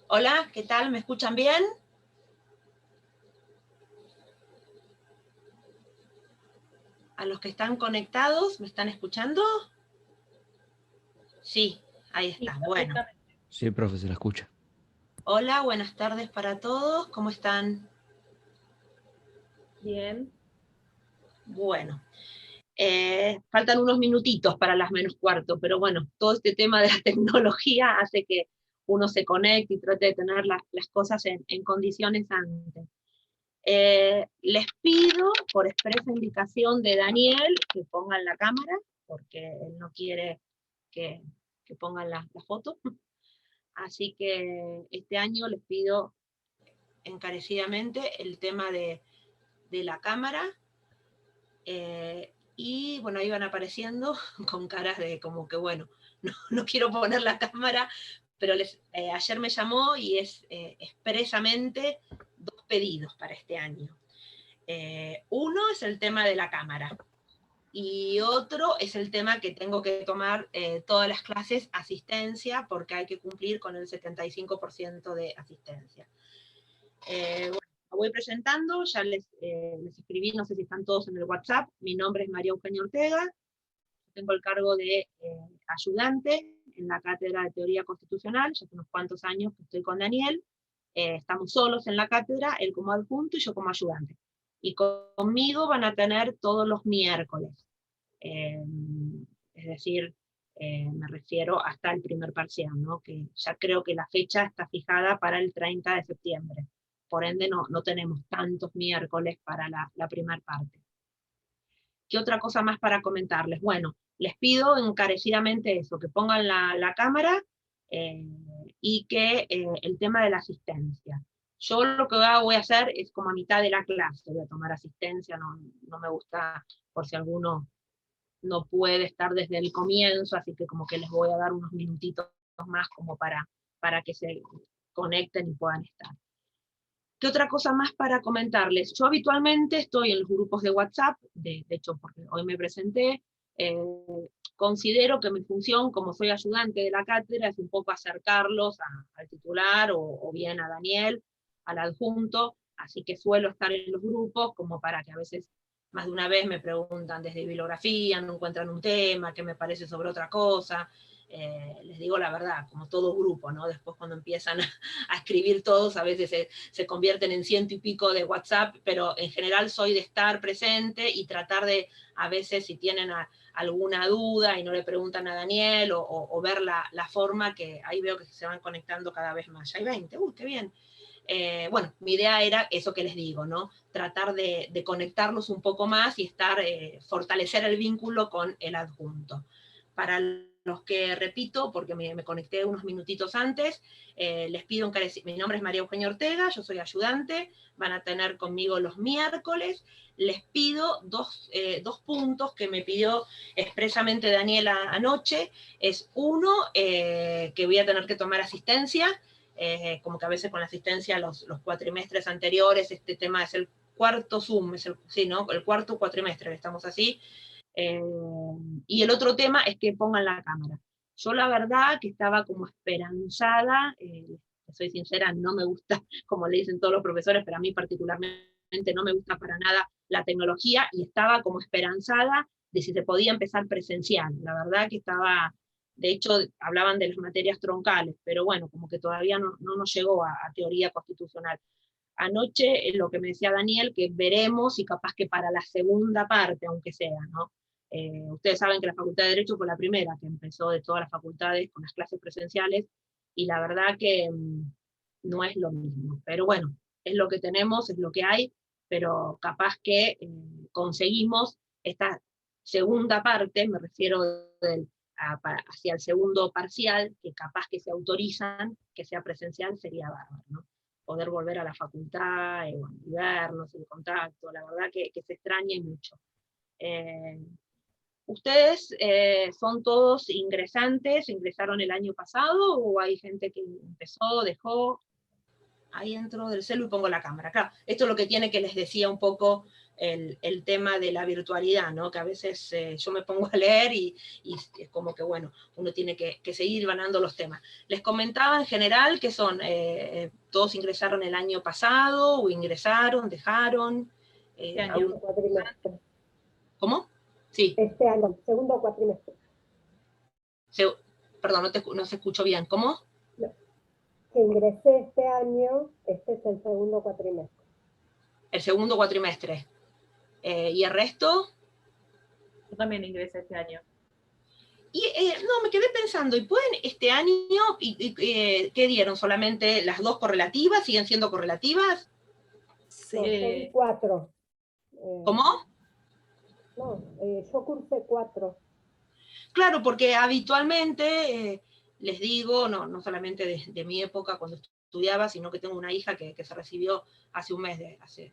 Hola, ¿qué tal? ¿Me escuchan bien? A los que están conectados, ¿me están escuchando? Sí, ahí Sí, está. Bueno. perfectamente. Sí, profe, se la escucha. Hola, buenas tardes para todos. ¿Cómo están? Bien. Bueno, faltan unos minutitos para las menos cuarto, pero bueno, todo este tema de la tecnología hace que uno se conecte y trate de tener las cosas en condiciones antes. Les pido, por expresa indicación de Daniel, que pongan la cámara, porque él no quiere que, que pongan la foto. Así que este año les pido encarecidamente el tema de la cámara. Y bueno, ahí van apareciendo con caras de como que, bueno, no quiero poner la cámara, pero ayer me llamó y es expresamente 2 pedidos para este año. Uno es el tema de la cámara y otro es el tema que tengo que tomar todas las clases asistencia porque hay que cumplir con el 75% de asistencia. Bueno, me voy presentando, ya les escribí, no sé si están todos en el WhatsApp, mi nombre es María Eugenia Ortega, tengo el cargo de ayudante en la Cátedra de Teoría Constitucional, ya hace unos cuantos años que estoy con Daniel, estamos solos en la cátedra, él como adjunto y yo como ayudante. Y conmigo van a tener todos los miércoles, eh, es decir, me refiero hasta el primer parcial, ¿no? Que ya creo que la fecha está fijada para el 30 de septiembre. Por ende, no tenemos tantos miércoles para la primera parte. ¿Qué otra cosa más para comentarles? Bueno, les pido encarecidamente eso, que pongan la cámara eh, y que el tema de la asistencia. Yo lo que voy a hacer es como a mitad de la clase, voy a tomar asistencia, no me gusta por si alguno no puede estar desde el comienzo, así que como que les voy a dar unos minutitos más como para que se conecten y puedan estar. ¿Qué otra cosa más para comentarles? Yo habitualmente estoy en los grupos de WhatsApp, de hecho porque hoy me presenté, eh, considero que mi función como soy ayudante de la cátedra es un poco acercarlos al titular o bien a Daniel, al adjunto, así que suelo estar en los grupos como para que a veces más de una vez me preguntan desde bibliografía, no encuentran un tema, qué me parece sobre otra cosa. Les digo la verdad, como todo grupo, ¿no? Después cuando empiezan a escribir todos, a veces se convierten en 100 y pico de WhatsApp, pero en general soy de estar presente y tratar de, a veces si tienen alguna duda y no le preguntan a Daniel, o ver la forma que ahí veo que se van conectando cada vez más. Ya hay 20, qué bien. Bueno, mi idea era eso que les digo, ¿no? Tratar de conectarlos un poco más y fortalecer el vínculo con el adjunto. Para los que repito, porque me conecté unos minutitos antes, les pido mi nombre es María Eugenia Ortega, yo soy ayudante, van a tener conmigo los miércoles, les pido dos puntos que me pidió expresamente Daniela anoche, es uno, que voy a tener que tomar asistencia, como que a veces con la asistencia los cuatrimestres anteriores, este tema es el cuarto Zoom, sí, ¿no? El cuarto cuatrimestre, estamos así. Eh, y el otro tema es que pongan la cámara. Yo la verdad que estaba como esperanzada, soy sincera, no me gusta, como le dicen todos los profesores, pero a mí particularmente no me gusta para nada la tecnología, y estaba como esperanzada de si se podía empezar presencial. La verdad que estaba, de hecho, hablaban de las materias troncales, pero bueno, como que todavía no nos llegó a teoría constitucional. Anoche, lo que me decía Daniel, que veremos y capaz que para la segunda parte, aunque sea, ¿no? Ustedes saben que la Facultad de Derecho fue la primera que empezó de todas las facultades con las clases presenciales, y la verdad que no es lo mismo. Pero bueno, es lo que tenemos, es lo que hay, pero capaz que conseguimos esta segunda parte, me refiero hacia el segundo parcial, que capaz que se autorizan que sea presencial, sería bárbaro, ¿no? Poder volver a la facultad, bueno, y vernos, el contacto, la verdad que se extraña mucho. Eh, ¿Ustedes son todos ingresantes, ingresaron el año pasado, o hay gente que empezó, dejó? Ahí entro del celu y pongo la cámara. Claro, esto es lo que tiene, que les decía un poco el tema de la virtualidad, ¿no? Que a veces yo me pongo a leer y es como que, bueno, uno tiene que seguir ganando los temas. Les comentaba en general que son, todos ingresaron el año pasado, o ingresaron, dejaron. Este año. Cuatrimestre. ¿Cómo? Sí. Este año, segundo cuatrimestre. Perdón, no se escuchó bien. ¿Cómo? No, que ingresé este año, este es el segundo cuatrimestre. El segundo cuatrimestre. ¿Y el resto? Yo también ingresé este año. Y no, me quedé pensando, ¿y pueden este año, qué dieron? ¿Solamente las dos correlativas? ¿Siguen siendo correlativas? Sí. No, son 4. ¿Cómo? No, yo cursé 4. Claro, porque habitualmente, les digo, no solamente de mi época cuando estudiaba, sino que tengo una hija que se recibió hace un mes, hace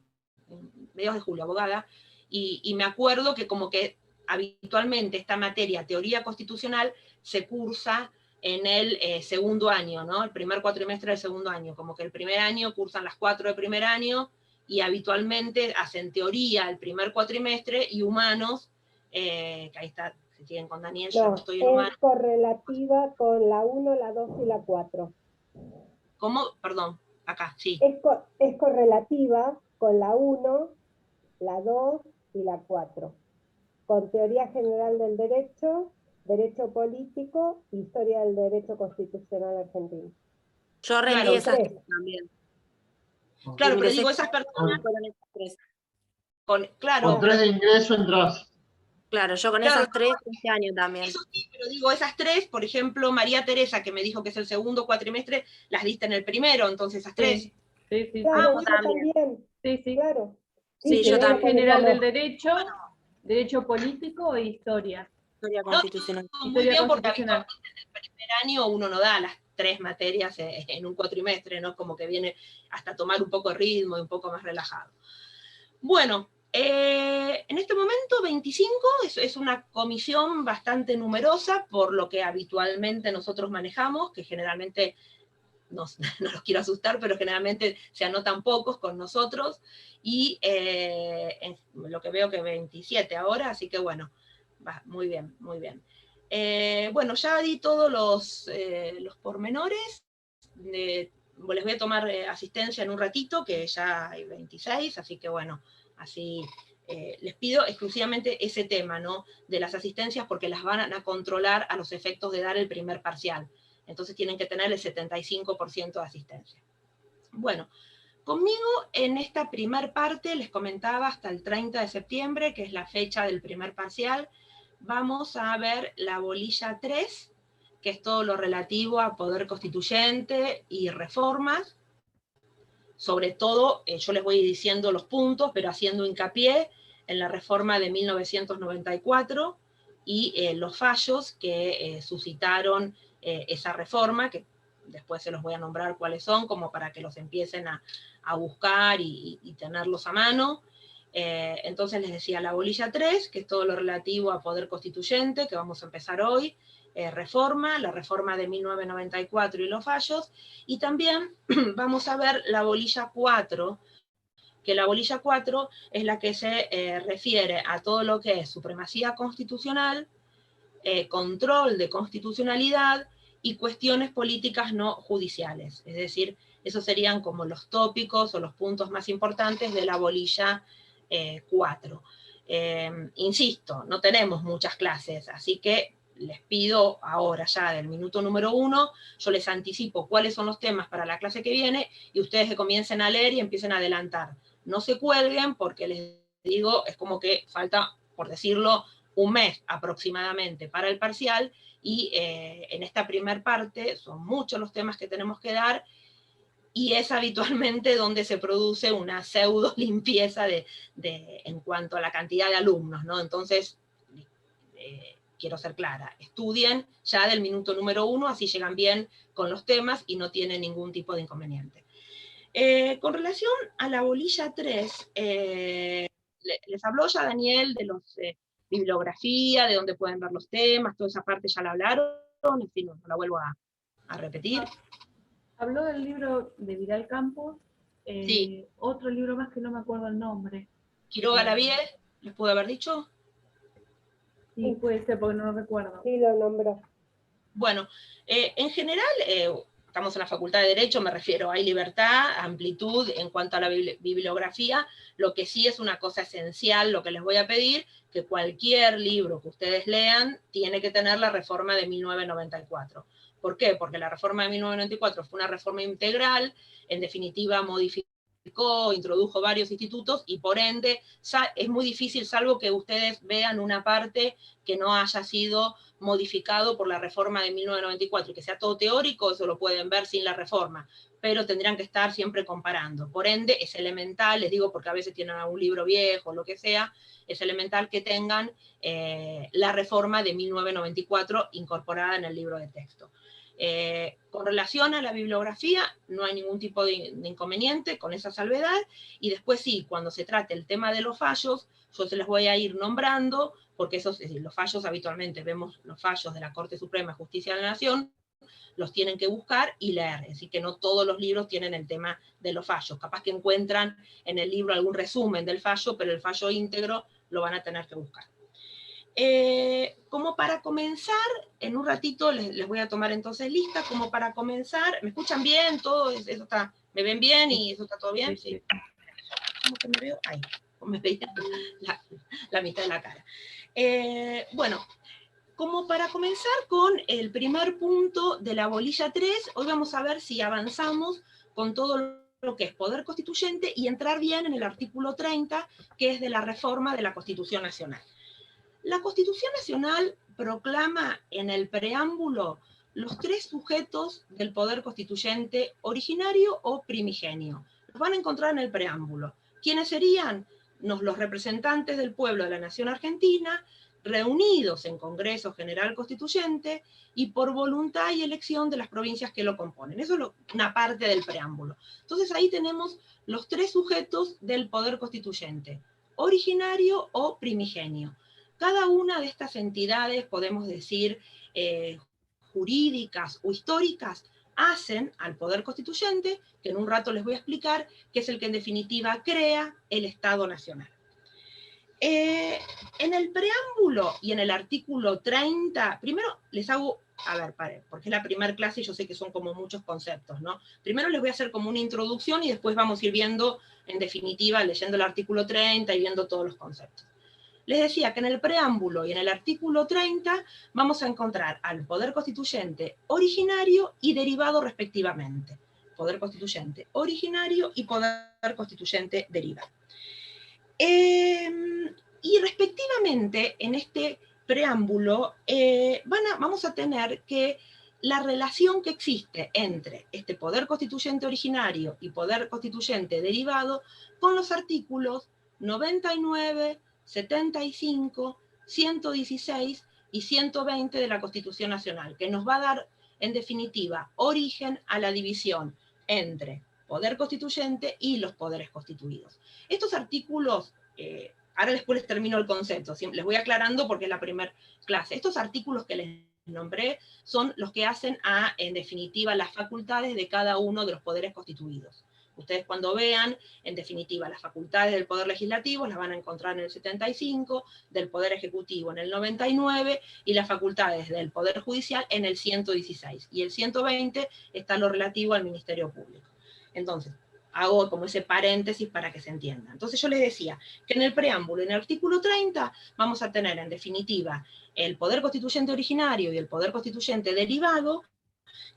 mediados de julio, abogada, y me acuerdo que como que habitualmente esta materia, teoría constitucional, se cursa en el segundo año, ¿no? El primer cuatrimestre del segundo año, como que el primer año cursan las 4 de primer año, y habitualmente hacen teoría el primer cuatrimestre, y humanos, que ahí está, si siguen con Daniel, yo no estoy en humanos. Es correlativa con la 1, la 2 y la 4. ¿Cómo? Perdón, acá, sí. Es correlativa con la 1, la 2 y la 4. Con teoría general del derecho, derecho político, historia del derecho constitucional argentino. Yo rendí Claro, esas 3. tres también. Claro, pero Ingresé digo, esas personas fueron esas tres. claro, Con 3 de ingreso entras. Claro, yo con Claro, esas tres este año también. eso sí, pero digo, esas tres, por ejemplo, María Teresa, que me dijo que es el segundo cuatrimestre, las diste en el primero, entonces esas tres. Sí, sí, sí. Claro, Vamos yo también. también. Sí, sí. Claro. Sí, yo Teoría también. general del derecho, derecho político e historia. Historia constitucional. Muy Historia bien, porque constitucional. habitualmente en el primer año uno no da las tres materias en un cuatrimestre, ¿no? Como que viene hasta tomar un poco de ritmo y un poco más relajado. Bueno, en este momento 25 es una comisión bastante numerosa por lo que habitualmente nosotros manejamos, que generalmente, no los quiero asustar, pero generalmente se anotan pocos con nosotros, y lo que veo que 27 ahora, así que bueno, va, muy bien, muy bien. Bueno, ya di todos los pormenores, les voy a tomar asistencia en un ratito, que ya hay 26, así que bueno, así les pido exclusivamente ese tema, ¿no? De las asistencias, porque las van a controlar a los efectos de dar el primer parcial. Entonces tienen que tener el 75% de asistencia. Bueno, conmigo en esta primer parte, les comentaba hasta el 30 de septiembre, que es la fecha del primer parcial, vamos a ver la bolilla 3, que es todo lo relativo a poder constituyente y reformas. Sobre todo, yo les voy diciendo los puntos, pero haciendo hincapié en la reforma de 1994 y los fallos que suscitaron esa reforma, que después se los voy a nombrar cuáles son, como para que los empiecen a buscar y tenerlos a mano. Entonces les decía la bolilla 3, que es todo lo relativo a poder constituyente, que vamos a empezar hoy, la reforma de 1994 y los fallos, y también vamos a ver la bolilla 4, que la bolilla 4 es la que se refiere a todo lo que es supremacía constitucional, control de constitucionalidad y cuestiones políticas no judiciales. Es decir, esos serían como los tópicos o los puntos más importantes de la bolilla 4. Insisto, no tenemos muchas clases, así que les pido ahora ya del minuto número 1, yo les anticipo cuáles son los temas para la clase que viene y ustedes que comiencen a leer y empiecen a adelantar. No se cuelguen porque les digo, es como que falta, por decirlo, un mes aproximadamente para el parcial y en esta primer parte son muchos los temas que tenemos que dar y es habitualmente donde se produce una pseudo limpieza en cuanto a la cantidad de alumnos, ¿no? Entonces, quiero ser clara, estudien ya del minuto número 1, así llegan bien con los temas y no tienen ningún tipo de inconveniente. Con relación a la bolilla 3, les habló ya Daniel de los bibliografía, de dónde pueden ver los temas, toda esa parte ya la hablaron, en fin, no la vuelvo a repetir. Habló del libro de Vidal Campos, Sí. otro libro más que no me acuerdo el nombre. Quiroga Lavie, ¿les puedo haber dicho? Sí, puede ser, porque no lo recuerdo. Sí, lo nombró. Bueno, en general, estamos en la Facultad de Derecho, me refiero, hay libertad, amplitud en cuanto a la bibliografía, lo que sí es una cosa esencial, lo que les voy a pedir, que cualquier libro que ustedes lean tiene que tener la reforma de 1994. ¿Por qué? Porque la reforma de 1994 fue una reforma integral, en definitiva modificó, introdujo varios institutos, y por ende es muy difícil, salvo que ustedes vean una parte que no haya sido modificado por la reforma de 1994, y que sea todo teórico, eso lo pueden ver sin la reforma, pero tendrían que estar siempre comparando. Por ende, es elemental, les digo porque a veces tienen algún libro viejo, lo que sea, es elemental que tengan la reforma de 1994 incorporada en el libro de texto. Con relación a la bibliografía, no hay ningún tipo de inconveniente con esa salvedad, y después sí, cuando se trate el tema de los fallos, yo se les voy a ir nombrando, porque esos, es decir, los fallos habitualmente, vemos los fallos de la Corte Suprema de Justicia de la Nación, los tienen que buscar y leer, es decir, que no todos los libros tienen el tema de los fallos, capaz que encuentran en el libro algún resumen del fallo, pero el fallo íntegro lo van a tener que buscar. Como para comenzar, en un ratito les voy a tomar entonces lista, como para comenzar, ¿me escuchan bien? ¿Todo eso está, me ven bien y eso está todo bien? Sí. ¿Cómo que me veo? Ahí, me veía la mitad de la cara. Bueno, como para comenzar con el primer punto de la bolilla 3, hoy vamos a ver si avanzamos con todo lo que es poder constituyente y entrar bien en el artículo 30, que es de la reforma de la Constitución Nacional. La Constitución Nacional proclama en el preámbulo los tres sujetos del poder constituyente originario o primigenio. Los van a encontrar en el preámbulo. ¿Quiénes serían? Los representantes del pueblo de la nación argentina, reunidos en Congreso General Constituyente y por voluntad y elección de las provincias que lo componen. Eso es una parte del preámbulo. Entonces ahí tenemos los tres sujetos del poder constituyente, originario o primigenio. Cada una de estas entidades, podemos decir, jurídicas o históricas, hacen al poder constituyente, que en un rato les voy a explicar, que es el que en definitiva crea el Estado Nacional. En el preámbulo y en el artículo 30, primero les hago, a ver, porque es la primera clase y yo sé que son como muchos conceptos, ¿no? Primero les voy a hacer como una introducción y después vamos a ir viendo, en definitiva, leyendo el artículo 30 y viendo todos los conceptos. Les decía que en el preámbulo y en el artículo 30 vamos a encontrar al poder constituyente originario y derivado respectivamente. Poder constituyente originario y poder constituyente derivado. Y respectivamente en este preámbulo vamos a tener que la relación que existe entre este poder constituyente originario y poder constituyente derivado con los artículos 99, 75, 116 y 120 de la Constitución Nacional, que nos va a dar, en definitiva, origen a la división entre poder constituyente y los poderes constituidos. Estos artículos, ahora después les termino el concepto, les voy aclarando porque es la primera clase. Estos artículos que les nombré son los que hacen en definitiva, las facultades de cada uno de los poderes constituidos. Ustedes cuando vean, en definitiva, las facultades del Poder Legislativo las van a encontrar en el 75, del Poder Ejecutivo en el 99, y las facultades del Poder Judicial en el 116. Y el 120 está lo relativo al Ministerio Público. Entonces, hago como ese paréntesis para que se entienda. Entonces yo les decía que en el preámbulo, en el artículo 30, vamos a tener en definitiva el poder constituyente originario y el poder constituyente derivado,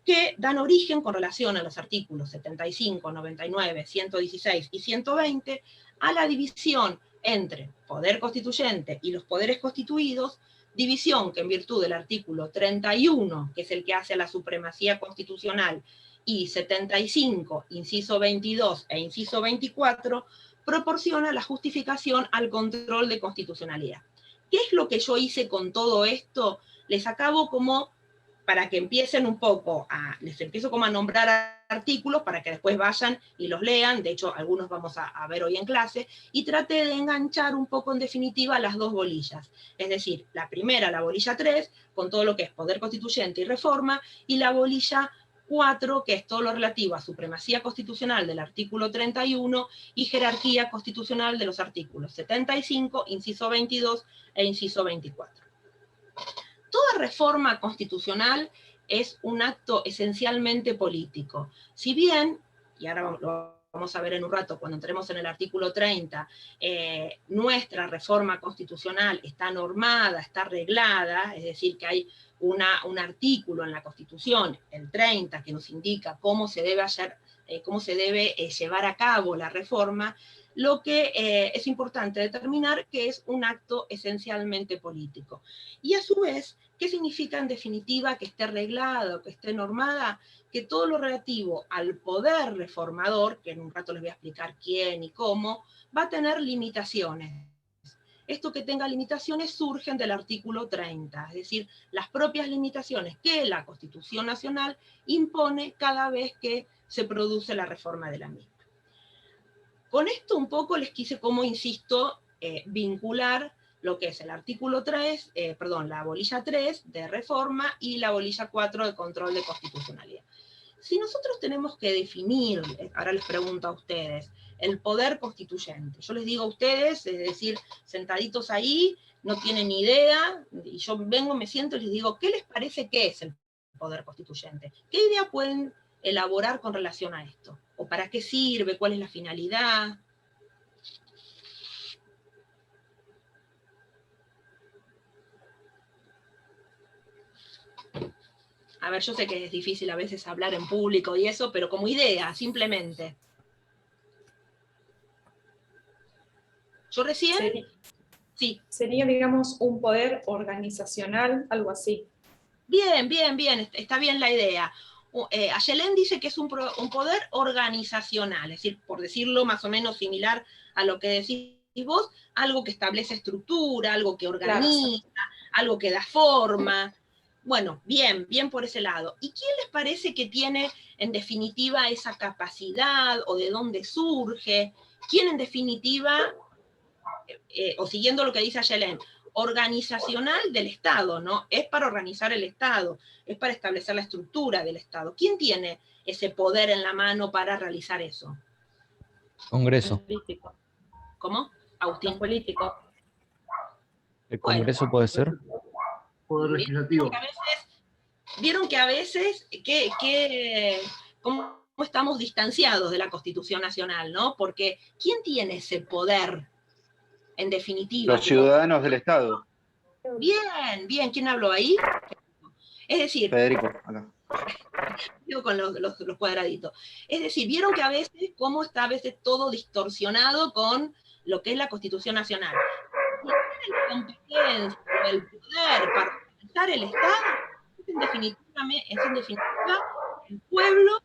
que dan origen con relación a los artículos 75, 99, 116 y 120 a la división entre poder constituyente y los poderes constituidos, división que en virtud del artículo 31, que es el que hace a la supremacía constitucional, y 75, inciso 22 e inciso 24, proporciona la justificación al control de constitucionalidad. ¿Qué es lo que yo hice con todo esto? Les acabo como, para que empiecen un poco, les empiezo como a nombrar artículos para que después vayan y los lean, de hecho algunos vamos a ver hoy en clase, y trate de enganchar un poco en definitiva las dos bolillas. Es decir, la primera, la bolilla 3, con todo lo que es poder constituyente y reforma, y la bolilla 4, que es todo lo relativo a supremacía constitucional del artículo 31 y jerarquía constitucional de los artículos 75, inciso 22 e inciso 24. Toda reforma constitucional es un acto esencialmente político. Si bien, y ahora lo vamos a ver en un rato cuando entremos en el artículo 30, nuestra reforma constitucional está normada, está arreglada, es decir, que hay un artículo en la Constitución, el 30, que nos indica cómo se debe hacer, cómo se debe llevar a cabo la reforma. Lo que es importante determinar que es un acto esencialmente político. Y a su vez, ¿qué significa en definitiva que esté arreglada o que esté normada? Que todo lo relativo al poder reformador, que en un rato les voy a explicar quién y cómo, va a tener limitaciones. Esto que tenga limitaciones surgen del artículo 30, es decir, las propias limitaciones que la Constitución Nacional impone cada vez que se produce la reforma de la misma. Con esto un poco les quise, como insisto, vincular lo que es el artículo 3, la bolilla 3 de reforma y la bolilla 4 de control de constitucionalidad. Si nosotros tenemos que definir, ahora les pregunto a ustedes, el poder constituyente, yo les digo a ustedes, es decir, sentaditos ahí, no tienen ni idea, y yo vengo, me siento y les digo, ¿qué les parece que es el poder constituyente? ¿Qué idea pueden elaborar con relación a esto? ¿O para qué sirve? ¿Cuál es la finalidad? A ver, yo sé que es difícil a veces hablar en público y eso, pero como idea, simplemente. Yo recién... Sí. Sería, digamos, un poder organizacional, algo así. Bien, bien, bien, está bien la idea. Ayelén dice que es un poder organizacional, es decir, por decirlo más o menos similar a lo que decís vos, algo que establece estructura, algo que organiza, claro, algo que da forma. Bueno, bien, bien por ese lado. ¿Y quién les parece que tiene, en definitiva, esa capacidad, o de dónde surge? ¿Quién, en definitiva, o siguiendo lo que dice Ayelén, organizacional del Estado, ¿no? Es para organizar el Estado, es para establecer la estructura del Estado. ¿Quién tiene ese poder en la mano para realizar eso? Congreso. Político. ¿Cómo? Agustín. Político. ¿El Congreso puede ser? Poder legislativo. Vieron que a veces, ¿cómo estamos distanciados de la Constitución Nacional, ¿no? Porque ¿quién tiene ese poder? En definitiva. Los ciudadanos del Estado. Bien, bien. ¿Quién habló ahí? Es decir... Federico, acá. Digo con los cuadraditos. Es decir, vieron que a veces, cómo está a veces todo distorsionado con lo que es la Constitución Nacional. Si tiene la competencia, el poder para organizar el Estado, es en definitiva el pueblo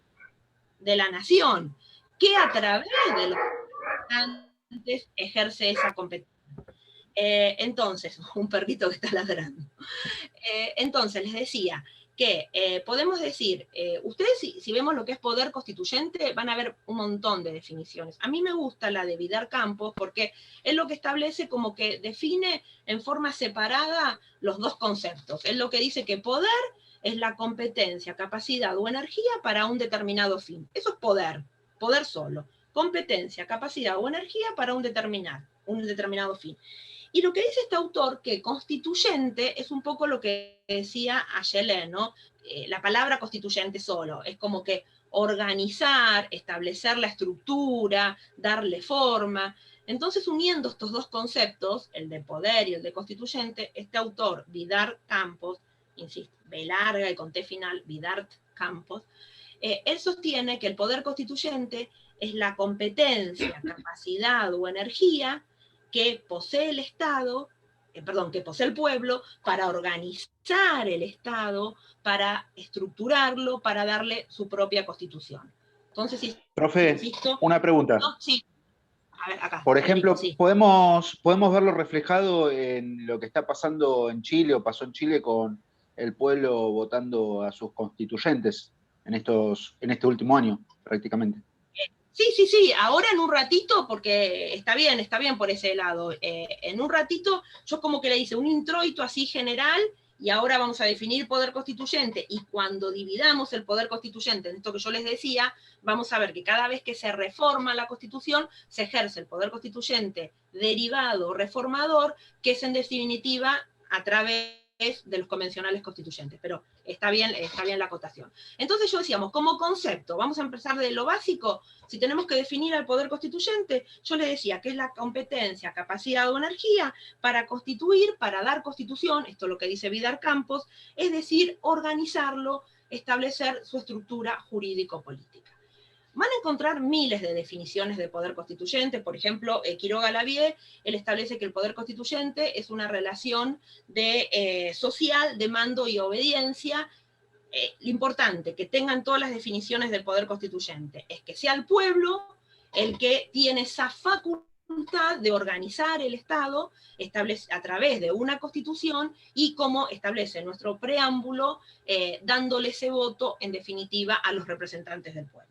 de la nación, que a través de los representantes ejerce esa competencia. Entonces, un perrito que está ladrando. Entonces, les decía que podemos decir, ustedes si vemos lo que es poder constituyente, van a ver un montón de definiciones. A mí me gusta la de Vidar Campos, porque es lo que establece como que define en forma separada los dos conceptos. Es lo que dice que poder es la competencia, capacidad o energía para un determinado fin. Eso es poder, poder solo. Competencia, capacidad o energía para un determinado fin. Y lo que dice este autor, que constituyente, es un poco lo que decía Ayelén, ¿no? La palabra constituyente solo, es como que organizar, establecer la estructura, darle forma. Entonces, uniendo estos dos conceptos, el de poder y el de constituyente, este autor, Vidar Campos, insisto, B larga y con T final, Vidar Campos, él sostiene que el poder constituyente es la competencia, capacidad o energía que posee el Estado, que posee el pueblo, para organizar el Estado, para estructurarlo, para darle su propia constitución. Entonces, profe, insisto, una pregunta. No, sí. A ver, acá. Por ejemplo, sí. ¿podemos verlo reflejado en lo que está pasando en Chile o pasó en Chile con el pueblo votando a sus constituyentes en este último año, prácticamente? Sí, ahora en un ratito, porque está bien por ese lado, en un ratito yo como que le hice un introito así general y ahora vamos a definir poder constituyente, y cuando dividamos el poder constituyente en esto que yo les decía, vamos a ver que cada vez que se reforma la Constitución, se ejerce el poder constituyente derivado o reformador, que es en definitiva a través de los convencionales constituyentes, pero está bien la acotación. Entonces yo decíamos, como concepto, vamos a empezar de lo básico, si tenemos que definir al poder constituyente, yo le decía que es la competencia, capacidad o energía para constituir, para dar constitución, esto es lo que dice Vidar Campos, es decir, organizarlo, establecer su estructura jurídico-política. Van a encontrar miles de definiciones de poder constituyente. Por ejemplo, Quiroga Lavie, él establece que el poder constituyente es una relación social de mando y obediencia. Lo importante que tengan todas las definiciones del poder constituyente es que sea el pueblo el que tiene esa facultad de organizar el Estado a través de una constitución, y como establece nuestro preámbulo, dándole ese voto, en definitiva, a los representantes del pueblo.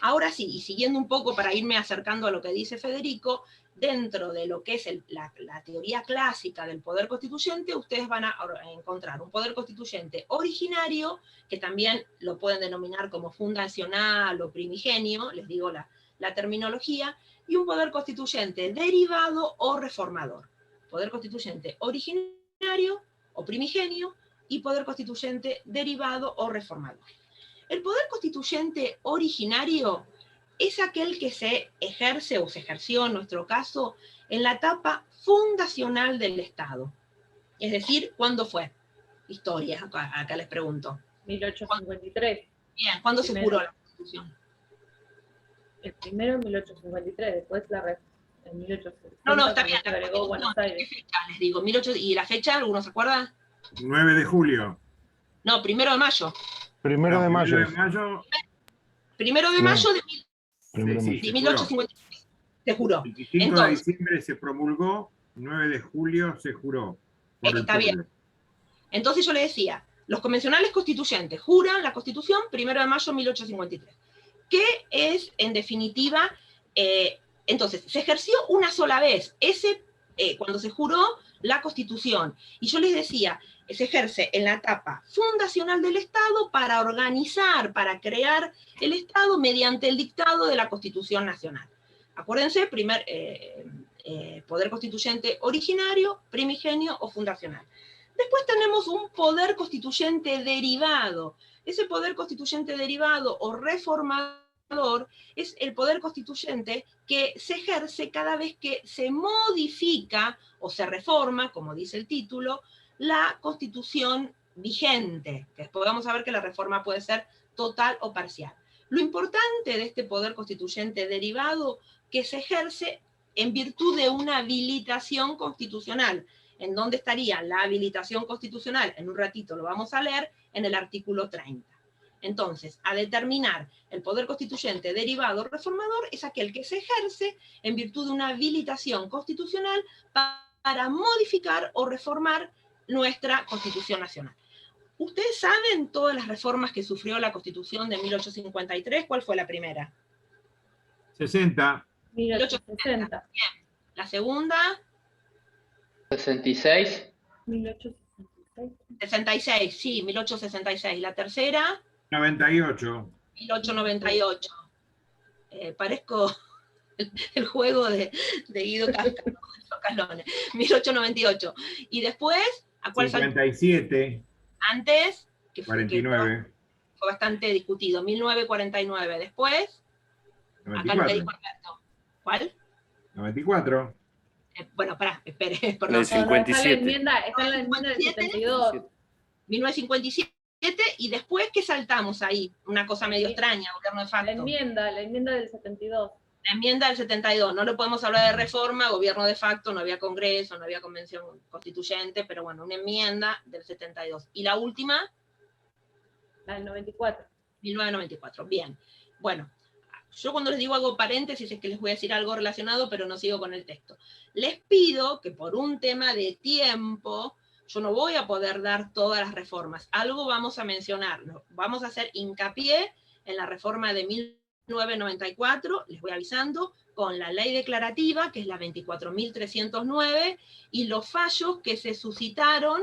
Ahora sí, y siguiendo un poco para irme acercando a lo que dice Federico, dentro de lo que es la teoría clásica del poder constituyente, ustedes van a encontrar un poder constituyente originario, que también lo pueden denominar como fundacional o primigenio, les digo la terminología, y un poder constituyente derivado o reformador. Poder constituyente originario o primigenio, y poder constituyente derivado o reformador. El poder constituyente originario es aquel que se ejerce o se ejerció, en nuestro caso, en la etapa fundacional del Estado. Es decir, ¿cuándo fue? Historia, acá les pregunto. 1853. Bien, ¿cuándo se juró la Constitución? El primero en 1853, después en 1860. No, está bien. Se agregó Buenos Aires. ¿Qué fecha les digo? ¿Y la fecha? ¿Alguno se acuerda? 9 de julio. No, 1 de mayo. 1 de mayo. 1 de mayo. 1 de mayo de 1853. se juró. 25 Entonces, de diciembre se promulgó, 9 de julio se juró. Está bien. Entonces yo le decía, los convencionales constituyentes juran la Constitución 1 de mayo de 1853. ¿Qué es, en definitiva, entonces, se ejerció una sola vez, cuando se juró la Constitución? Y yo les decía, se ejerce en la etapa fundacional del Estado para organizar, para crear el Estado mediante el dictado de la Constitución Nacional. Acuérdense, poder constituyente originario, primigenio o fundacional. Después tenemos un poder constituyente derivado. Ese poder constituyente derivado o reformador es el poder constituyente que se ejerce cada vez que se modifica o se reforma, como dice el título, la Constitución vigente, que después vamos a ver que la reforma puede ser total o parcial. Lo importante de este poder constituyente derivado, que se ejerce en virtud de una habilitación constitucional. ¿En dónde estaría la habilitación constitucional? En un ratito lo vamos a leer en el artículo 30. Entonces, a determinar el poder constituyente derivado reformador es aquel que se ejerce en virtud de una habilitación constitucional para modificar o reformar nuestra Constitución Nacional. ¿Ustedes saben todas las reformas que sufrió la Constitución de 1853? ¿Cuál fue la primera? 60. 1860. Bien. La segunda, 66. 1866. 66, sí, 1866. La tercera, 98. 1898. Parezco el juego de Guido Caslones. 1898. Y después, ¿a cuál salió? 57. Antes, que fue 49. fue bastante discutido, 1949. Después, acá lo que dijo Alberto. ¿Cuál? 94. Bueno, espere, perdón. El 57. Está en la enmienda del 72. 1957, y después, ¿qué saltamos ahí? Una cosa medio extraña, gobierno de facto. La enmienda del 72. La enmienda del 72, no lo podemos hablar de reforma, gobierno de facto, no había congreso, no había convención constituyente, pero bueno, una enmienda del 72. ¿Y la última? La del 94. 1994, bien. Bueno, yo cuando les digo hago paréntesis es que les voy a decir algo relacionado, pero no sigo con el texto. Les pido que por un tema de tiempo, yo no voy a poder dar todas las reformas. Algo vamos a mencionar, vamos a hacer hincapié en la reforma de 1994, les voy avisando, con la ley declarativa, que es la 24.309, y los fallos que se suscitaron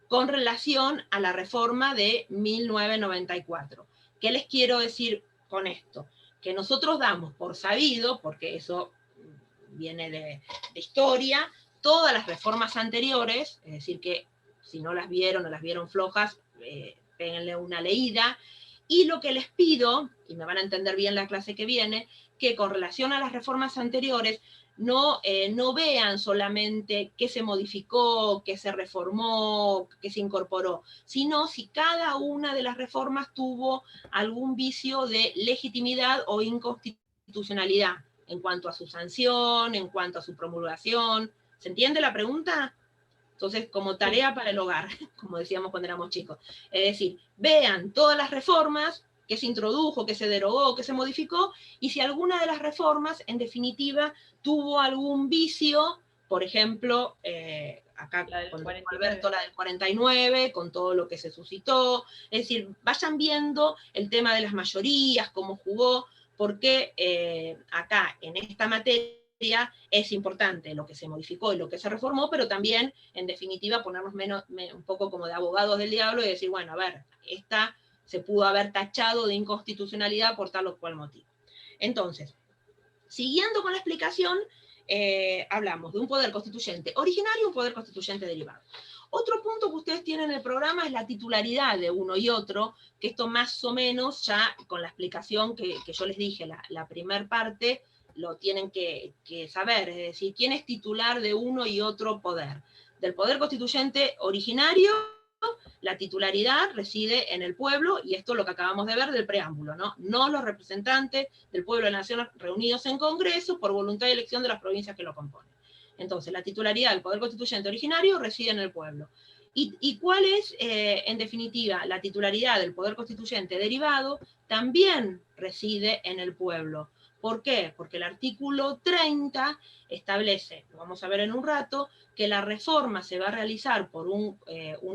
con relación a la reforma de 1994. ¿Qué les quiero decir con esto? Que nosotros damos por sabido, porque eso viene de historia, todas las reformas anteriores, es decir, que si no las vieron o las vieron flojas, péguenle una leída, y lo que les pido, y me van a entender bien la clase que viene, que con relación a las reformas anteriores, no vean solamente qué se modificó, qué se reformó, qué se incorporó, sino si cada una de las reformas tuvo algún vicio de legitimidad o inconstitucionalidad en cuanto a su sanción, en cuanto a su promulgación. ¿Se entiende la pregunta? Entonces, como tarea para el hogar, como decíamos cuando éramos chicos. Es decir, vean todas las reformas, qué se introdujo, qué se derogó, qué se modificó, y si alguna de las reformas, en definitiva, tuvo algún vicio, por ejemplo, acá con Alberto, la del 49, con todo lo que se suscitó. Es decir, vayan viendo el tema de las mayorías, cómo jugó, porque acá, en esta materia, es importante lo que se modificó y lo que se reformó, pero también, en definitiva, ponernos un poco como de abogados del diablo y decir, bueno, a ver, esta se pudo haber tachado de inconstitucionalidad por tal o cual motivo. Entonces, siguiendo con la explicación, hablamos de un poder constituyente originario y un poder constituyente derivado. Otro punto que ustedes tienen en el programa es la titularidad de uno y otro, que esto más o menos ya con la explicación que yo les dije, la primer parte, lo tienen que saber, es decir, quién es titular de uno y otro poder. Del poder constituyente originario, la titularidad reside en el pueblo, y esto es lo que acabamos de ver del preámbulo, ¿no? No los representantes del pueblo de la nación reunidos en Congreso por voluntad de elección de las provincias que lo componen. Entonces, la titularidad del poder constituyente originario reside en el pueblo. ¿Y cuál es, en definitiva, la titularidad del poder constituyente derivado? También reside en el pueblo. ¿Por qué? Porque el artículo 30 establece, lo vamos a ver en un rato, que la reforma se va a realizar por un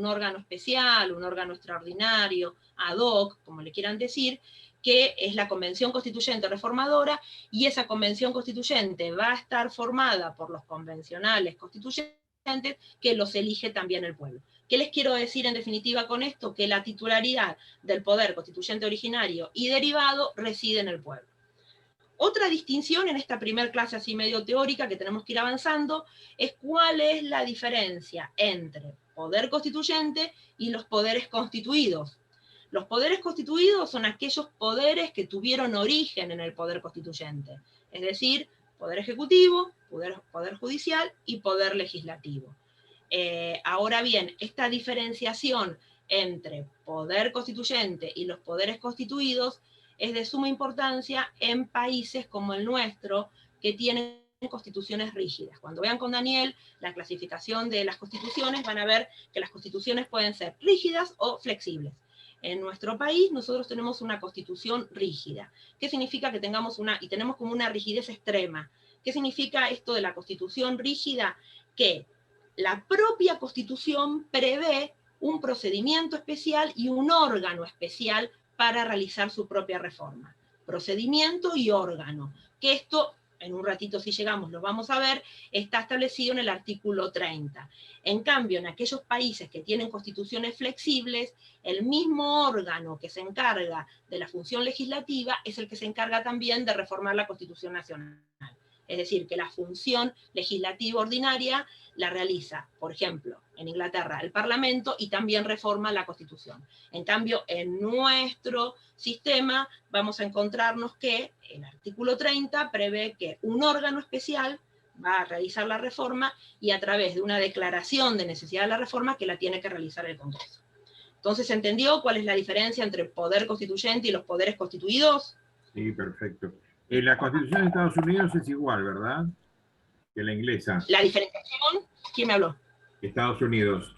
órgano especial, un órgano extraordinario, ad hoc, como le quieran decir, que es la Convención Constituyente Reformadora, y esa Convención Constituyente va a estar formada por los convencionales constituyentes, que los elige también el pueblo. ¿Qué les quiero decir en definitiva con esto? Que la titularidad del poder constituyente originario y derivado reside en el pueblo. Otra distinción en esta primer clase así medio teórica que tenemos que ir avanzando es cuál es la diferencia entre poder constituyente y los poderes constituidos. Los poderes constituidos son aquellos poderes que tuvieron origen en el poder constituyente, es decir, poder ejecutivo, poder judicial y poder legislativo. Ahora bien, esta diferenciación entre poder constituyente y los poderes constituidos es de suma importancia en países como el nuestro, que tienen constituciones rígidas. Cuando vean con Daniel la clasificación de las constituciones, van a ver que las constituciones pueden ser rígidas o flexibles. En nuestro país nosotros tenemos una constitución rígida. ¿Qué significa que tenemos como una rigidez extrema? ¿Qué significa esto de la constitución rígida? Que la propia constitución prevé un procedimiento especial y un órgano especial para realizar su propia reforma. Procedimiento y órgano. Que esto, en un ratito si llegamos lo vamos a ver, está establecido en el artículo 30. En cambio, en aquellos países que tienen constituciones flexibles, el mismo órgano que se encarga de la función legislativa es el que se encarga también de reformar la Constitución Nacional. Es decir, que la función legislativa ordinaria la realiza, por ejemplo, en Inglaterra el Parlamento, y también reforma la Constitución. En cambio, en nuestro sistema vamos a encontrarnos que el artículo 30 prevé que un órgano especial va a realizar la reforma, y a través de una declaración de necesidad de la reforma que la tiene que realizar el Congreso. Entonces, ¿entendió cuál es la diferencia entre el poder constituyente y los poderes constituidos? Sí, perfecto. La Constitución de Estados Unidos es igual, ¿verdad? Que la inglesa. La diferenciación, ¿quién me habló? Estados Unidos.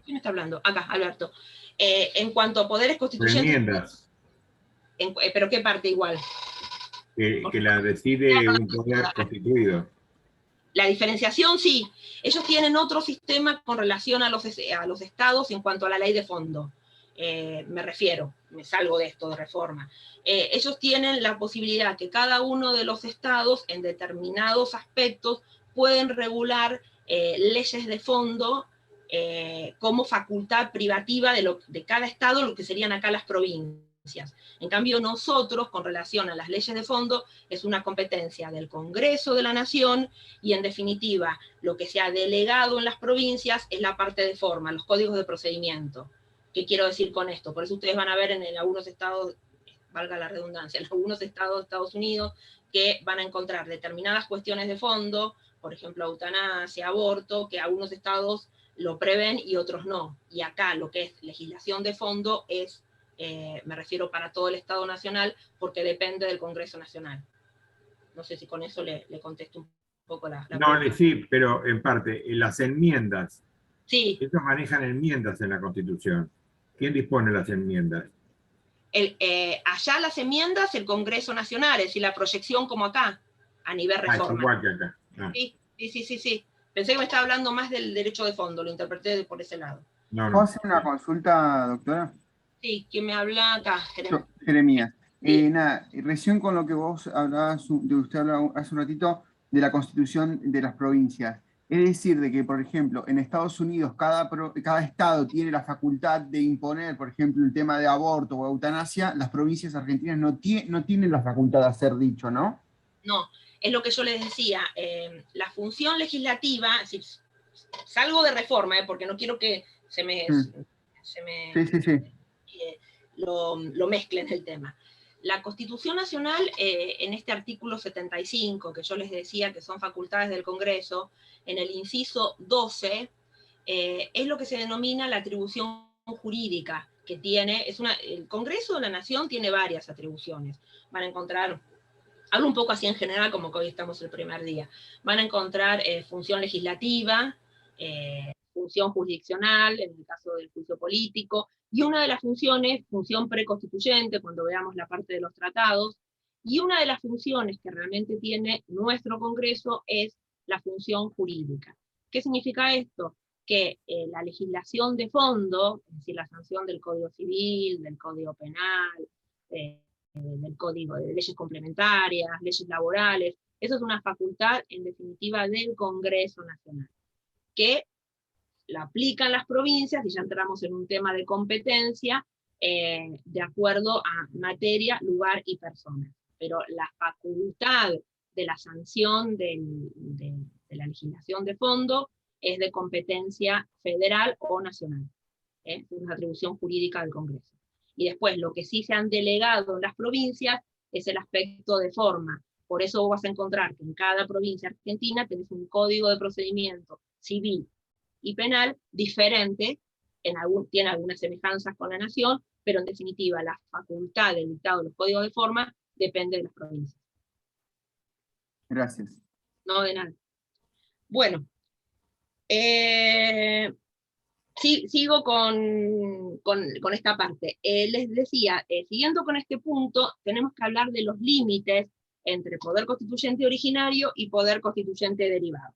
¿Quién me está hablando? Acá, Alberto. En cuanto a poderes constituyentes... Enmiendas. ¿Pero qué parte igual? Que la decide un poder constituido. La diferenciación, sí. Ellos tienen otro sistema con relación a los estados en cuanto a la ley de fondo. Me refiero, me salgo de esto de reforma. Ellos tienen la posibilidad que cada uno de los estados, en determinados aspectos, pueden regular leyes de fondo como facultad privativa de cada estado, lo que serían acá las provincias. En cambio, nosotros, con relación a las leyes de fondo, es una competencia del Congreso de la Nación, y en definitiva, lo que se ha delegado en las provincias es la parte de forma, los códigos de procedimiento. ¿Qué quiero decir con esto? Por eso ustedes van a ver en algunos estados, valga la redundancia, en algunos estados de Estados Unidos, que van a encontrar determinadas cuestiones de fondo, por ejemplo, eutanasia, aborto, que algunos estados lo prevén y otros no. Y acá lo que es legislación de fondo es, me refiero para todo el Estado Nacional, porque depende del Congreso Nacional. No sé si con eso le contesto un poco la No, pregunta. sí, pero en parte, las enmiendas. Sí. Ellos manejan enmiendas en la Constitución. ¿Quién dispone las enmiendas? Allá las enmiendas, el Congreso Nacional, es decir, la proyección como acá, a nivel Es reforma. igual que acá. Sí. Pensé que me estaba hablando más del derecho de fondo, lo interpreté por ese lado. ¿Puedo hacer una consulta, doctora? Sí, ¿quién me habla acá? Jeremías. Sí. Nada, recién con lo que vos hablabas, usted hablaba hace un ratito de la constitución de las provincias. Es decir, de que, por ejemplo, en Estados Unidos cada estado tiene la facultad de imponer, por ejemplo, el tema de aborto o eutanasia, las provincias argentinas no tienen la facultad de hacer dicho, ¿no? No, es lo que yo les decía, la función legislativa, es decir, salgo de reforma, porque no quiero que se me lo mezclen el tema. La Constitución Nacional, en este artículo 75, que yo les decía que son facultades del Congreso, en el inciso 12, es lo que se denomina la atribución jurídica que tiene, el Congreso de la Nación tiene varias atribuciones. Van a encontrar, hablo un poco así en general, como que hoy estamos el primer día, van a encontrar función legislativa, función jurisdiccional, en el caso del juicio político, y una de las funciones, función preconstituyente, cuando veamos la parte de los tratados, y una de las funciones que realmente tiene nuestro Congreso es la función jurídica. ¿Qué significa esto? Que la legislación de fondo, es decir, la sanción del Código Civil, del Código Penal, del Código de Leyes Complementarias, leyes laborales, eso es una facultad, en definitiva, del Congreso Nacional, que la aplican las provincias, y ya entramos en un tema de competencia, de acuerdo a materia, lugar y persona. Pero la facultad de la sanción de la legislación de fondo es de competencia federal o nacional. Es una atribución jurídica del Congreso. Y después, lo que sí se han delegado en las provincias es el aspecto de forma. Por eso vos vas a encontrar que en cada provincia argentina tenés un código de procedimiento civil y penal diferente, tiene algunas semejanzas con la nación, pero en definitiva la facultad del dictado de los códigos de forma depende de las provincias. Gracias. No, de nada. Bueno, sigo con esta parte. Les decía, siguiendo con este punto, tenemos que hablar de los límites entre poder constituyente originario y poder constituyente derivado.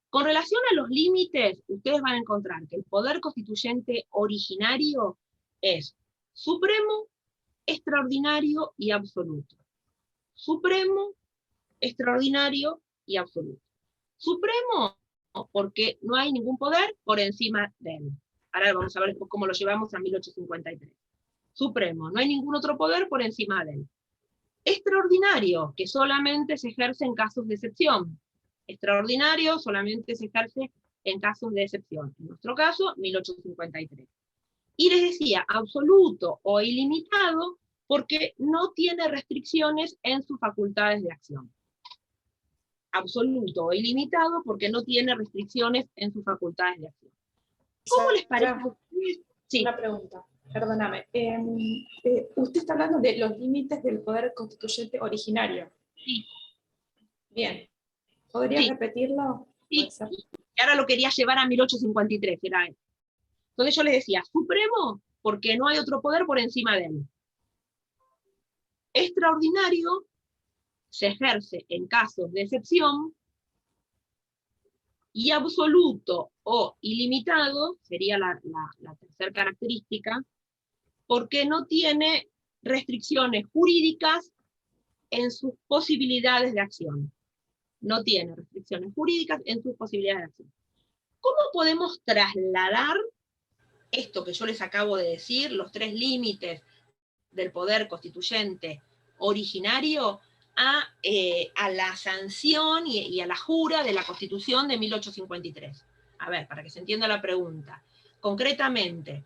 Con relación a los límites, ustedes van a encontrar que el poder constituyente originario es supremo, extraordinario y absoluto. Supremo, extraordinario y absoluto. Supremo, porque no hay ningún poder por encima de él. Ahora vamos a ver cómo lo llevamos a 1853. Supremo, no hay ningún otro poder por encima de él. Extraordinario, que solamente se ejerce en casos de excepción. Extraordinario solamente se ejerce en casos de excepción. En nuestro caso, 1853. Y les decía, absoluto o ilimitado, porque no tiene restricciones en sus facultades de acción. Absoluto o ilimitado, porque no tiene restricciones en sus facultades de acción. ¿Cómo les parece? Sí. Una pregunta, perdóname. Usted está hablando de los límites del poder constituyente originario. Sí. Bien. ¿Podría repetirlo? Sí, y ahora lo quería llevar a 1853, era él. Entonces yo les decía, supremo, porque no hay otro poder por encima de él. Extraordinario, se ejerce en casos de excepción, y absoluto o ilimitado, sería la tercera característica, porque no tiene restricciones jurídicas en sus posibilidades de acción. No tiene restricciones jurídicas en sus posibilidades de acción. ¿cómo podemos trasladar esto que yo les acabo de decir, los 3 límites del poder constituyente originario, a la sanción y a la jura de la Constitución de 1853? A ver, para que se entienda la pregunta. Concretamente,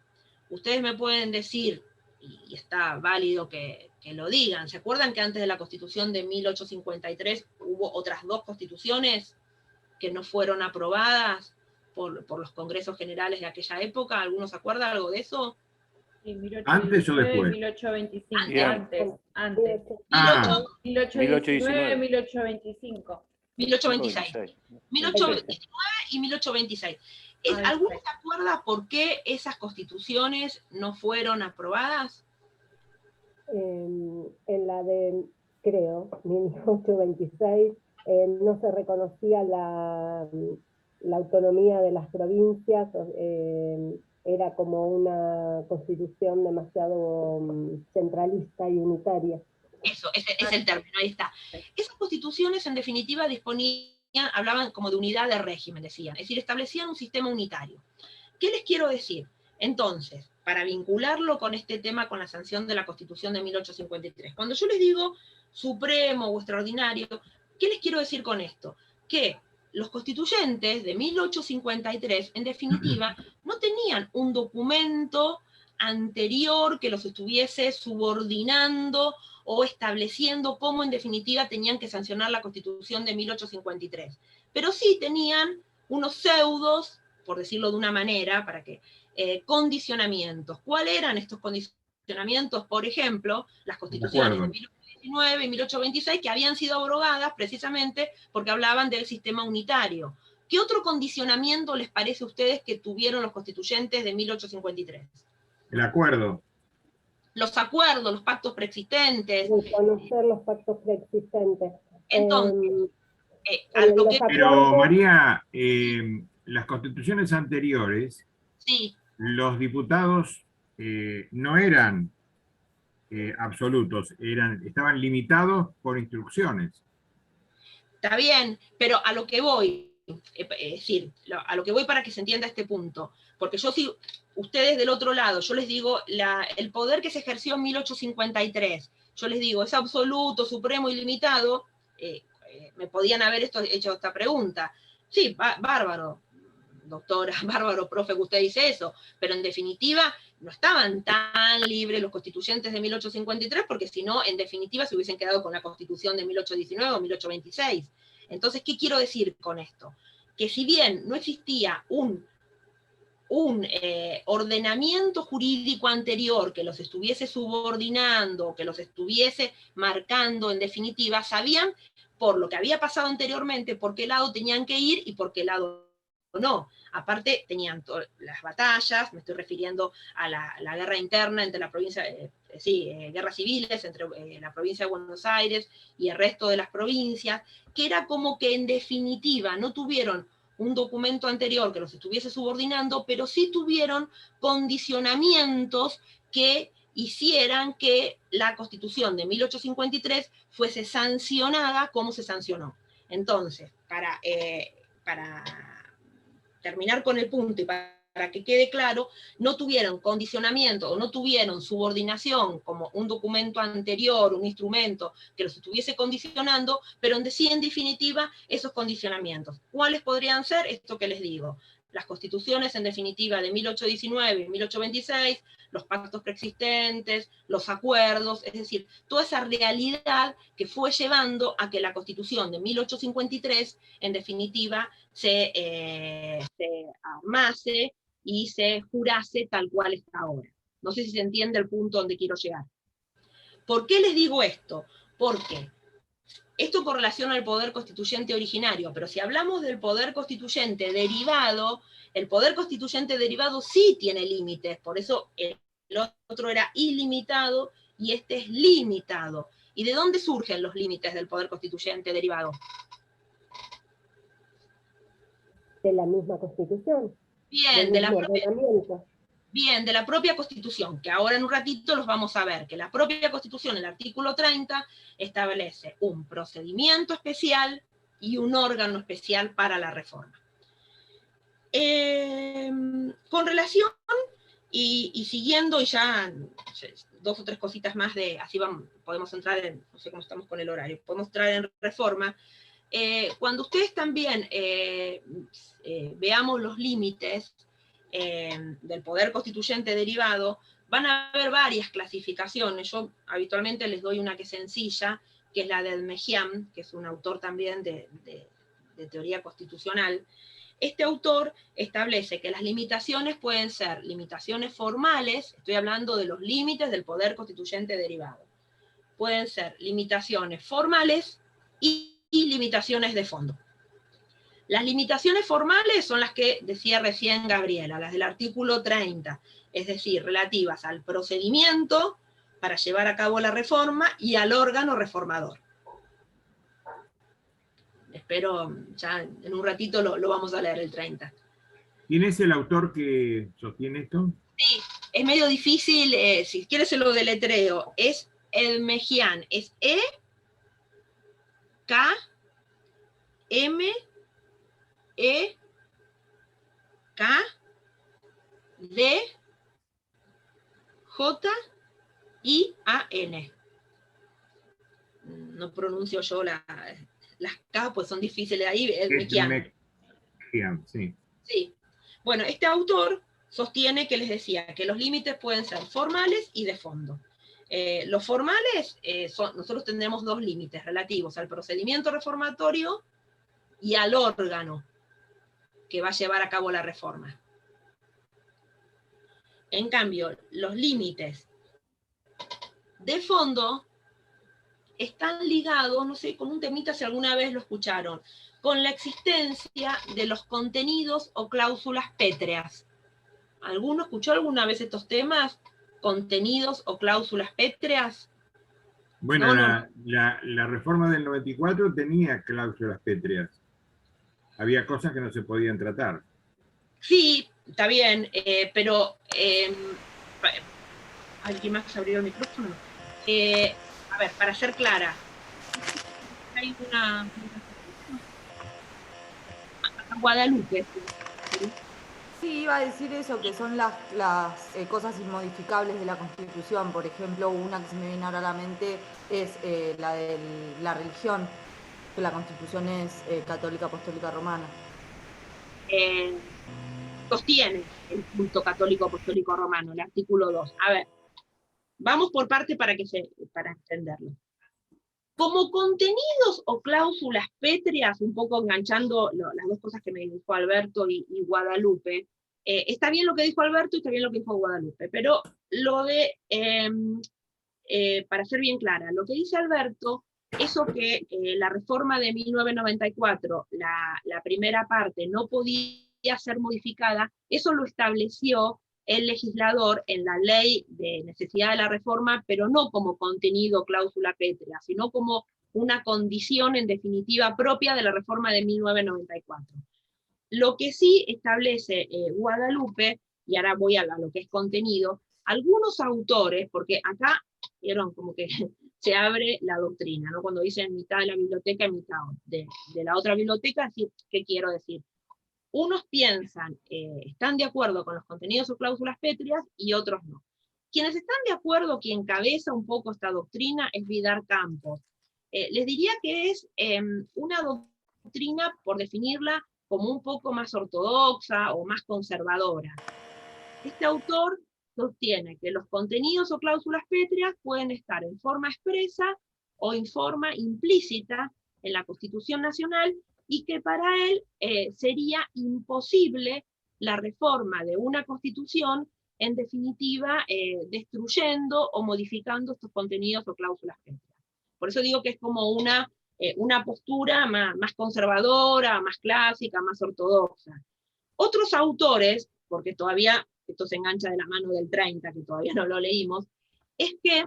ustedes me pueden decir, y está válido que lo digan, ¿se acuerdan que antes de la Constitución de 1853 hubo otras 2 constituciones que no fueron aprobadas por los congresos generales de aquella época? ¿Alguno se acuerda algo de eso? Sí, ¿Antes o después? 1825. Antes. Antes. Ah, 1819, 1825. 1826. 1819 y 1826. ¿Alguno se acuerda por qué esas constituciones no fueron aprobadas? En la de, creo, 1826, no se reconocía la autonomía de las provincias, era como una constitución demasiado centralista y unitaria. Eso, ese es el término, ahí está. Esas constituciones, en definitiva, hablaban como de unidad de régimen, decían, es decir, establecían un sistema unitario. ¿Qué les quiero decir? Entonces, para vincularlo con este tema, con la sanción de la Constitución de 1853, cuando yo les digo supremo o extraordinario, ¿qué les quiero decir con esto? Que los constituyentes de 1853, en definitiva, no tenían un documento anterior que los estuviese subordinando o estableciendo cómo en definitiva tenían que sancionar la Constitución de 1853. Pero sí tenían unos pseudos, por decirlo de una manera, para que condicionamientos. ¿Cuáles eran estos condicionamientos? Por ejemplo, las constituciones de 1819 y 1826, que habían sido abrogadas precisamente porque hablaban del sistema unitario. ¿Qué otro condicionamiento les parece a ustedes que tuvieron los constituyentes de 1853? El acuerdo. Los acuerdos, los pactos preexistentes. Reconocer los pactos preexistentes. Entonces, pero María, las constituciones anteriores, sí, los diputados no eran absolutos, estaban limitados por instrucciones. Está bien, pero a lo que voy, es decir, a lo que voy para que se entienda este punto, porque yo si ustedes del otro lado, yo les digo, el poder que se ejerció en 1853, yo les digo, es absoluto, supremo, ilimitado, me podían haber hecho esta pregunta. Sí, bárbaro, doctora, bárbaro, profe, que usted dice eso, pero en definitiva no estaban tan libres los constituyentes de 1853, porque si no, en definitiva se hubiesen quedado con la Constitución de 1819 o 1826. Entonces, ¿qué quiero decir con esto? Que si bien no existía un ordenamiento jurídico anterior que los estuviese subordinando, que los estuviese marcando, en definitiva, sabían por lo que había pasado anteriormente por qué lado tenían que ir y por qué lado no. Aparte, tenían las batallas, me estoy refiriendo a la guerra interna entre la provincia, guerras civiles entre la provincia de Buenos Aires y el resto de las provincias, que era como que en definitiva no tuvieron un documento anterior que los estuviese subordinando, pero sí tuvieron condicionamientos que hicieran que la Constitución de 1853 fuese sancionada como se sancionó. Entonces, para terminar con el punto y para que quede claro, no tuvieron condicionamiento o no tuvieron subordinación como un documento anterior, un instrumento que los estuviese condicionando, pero sí en definitiva esos condicionamientos. ¿Cuáles podrían ser? Esto que les digo. Las constituciones en definitiva de 1819 y 1826, los pactos preexistentes, los acuerdos, es decir, toda esa realidad que fue llevando a que la Constitución de 1853 en definitiva se armase y se jurase tal cual está ahora. No sé si se entiende el punto donde quiero llegar. ¿Por qué les digo esto? Porque esto con relación al poder constituyente originario, pero si hablamos del poder constituyente derivado, el poder constituyente derivado sí tiene límites, por eso el otro era ilimitado y este es limitado. ¿Y de dónde surgen los límites del poder constituyente derivado? De la misma Constitución. Bien, de la propia Constitución, que ahora en un ratito los vamos a ver, que la propia Constitución, el artículo 30, establece un procedimiento especial y un órgano especial para la reforma. Con relación, y siguiendo, y ya 2 o 3 cositas más así podemos entrar en, no sé cómo estamos con el horario, podemos entrar en reforma. Cuando ustedes también veamos los límites del poder constituyente derivado, van a haber varias clasificaciones. Yo habitualmente les doy una que es sencilla, que es la de Edmejian, que es un autor también de teoría constitucional. Este autor establece que las limitaciones pueden ser limitaciones formales, estoy hablando de los límites del poder constituyente derivado. Pueden ser limitaciones formales y limitaciones de fondo. Las limitaciones formales son las que decía recién Gabriela, las del artículo 30, es decir, relativas al procedimiento para llevar a cabo la reforma y al órgano reformador. Espero, ya en un ratito lo vamos a leer el 30. ¿Quién es el autor que sostiene esto? Sí, es medio difícil, si quieres se lo deletreo, es Edmejian, es E-K-M-E-K-D-J-I-A-N. No pronuncio yo las K, pues son difíciles ahí, Edmejian. Sí. Sí. Bueno, este autor sostiene que les decía que los límites pueden ser formales y de fondo. Los formales, nosotros tendremos 2 límites relativos al procedimiento reformatorio y al órgano que va a llevar a cabo la reforma. En cambio, los límites de fondo están ligados, no sé, con un temita si alguna vez lo escucharon, con la existencia de los contenidos o cláusulas pétreas. ¿Alguno escuchó alguna vez estos temas? ¿Contenidos o cláusulas pétreas? Bueno, No. La reforma del 94 tenía cláusulas pétreas. Había cosas que no se podían tratar. Sí, está bien, pero... ¿alguien más abrió el micrófono? A ver, para ser clara, hay una Guadalupe. Sí, iba a decir eso, que son las cosas inmodificables de la Constitución. Por ejemplo, una que se me viene ahora a la mente es la de la religión, que la Constitución es católica, apostólica, romana. Sostiene el culto católico, apostólico, romano, el artículo 2. A ver, vamos por parte para entenderlo. Como contenidos o cláusulas pétreas, un poco enganchando las 2 cosas que me dijo Alberto y Guadalupe, está bien lo que dijo Alberto y está bien lo que dijo Guadalupe, pero para ser bien clara, lo que dice Alberto, eso que la reforma de 1994, la primera parte, no podía ser modificada, eso lo estableció el legislador en la ley de necesidad de la reforma, pero no como contenido cláusula pétrea, sino como una condición en definitiva propia de la reforma de 1994. Lo que sí establece Guadalupe, y ahora voy a lo que es contenido, algunos autores, porque acá vieron como que se abre la doctrina, ¿no? Cuando dicen mitad de la biblioteca y mitad de la otra biblioteca, ¿qué quiero decir? Unos piensan, están de acuerdo con los contenidos o cláusulas pétreas y otros no. Quienes están de acuerdo, quien encabeza un poco esta doctrina es Vidar Campos. Les diría que es una doctrina, por definirla, como un poco más ortodoxa o más conservadora. Este autor sostiene que los contenidos o cláusulas pétreas pueden estar en forma expresa o en forma implícita en la Constitución Nacional, y que para él sería imposible la reforma de una Constitución, en definitiva, destruyendo o modificando estos contenidos o cláusulas pétreas. Por eso digo que es como una postura más conservadora, más clásica, más ortodoxa. Otros autores, porque todavía esto se engancha de la mano del 30, que todavía no lo leímos, es que,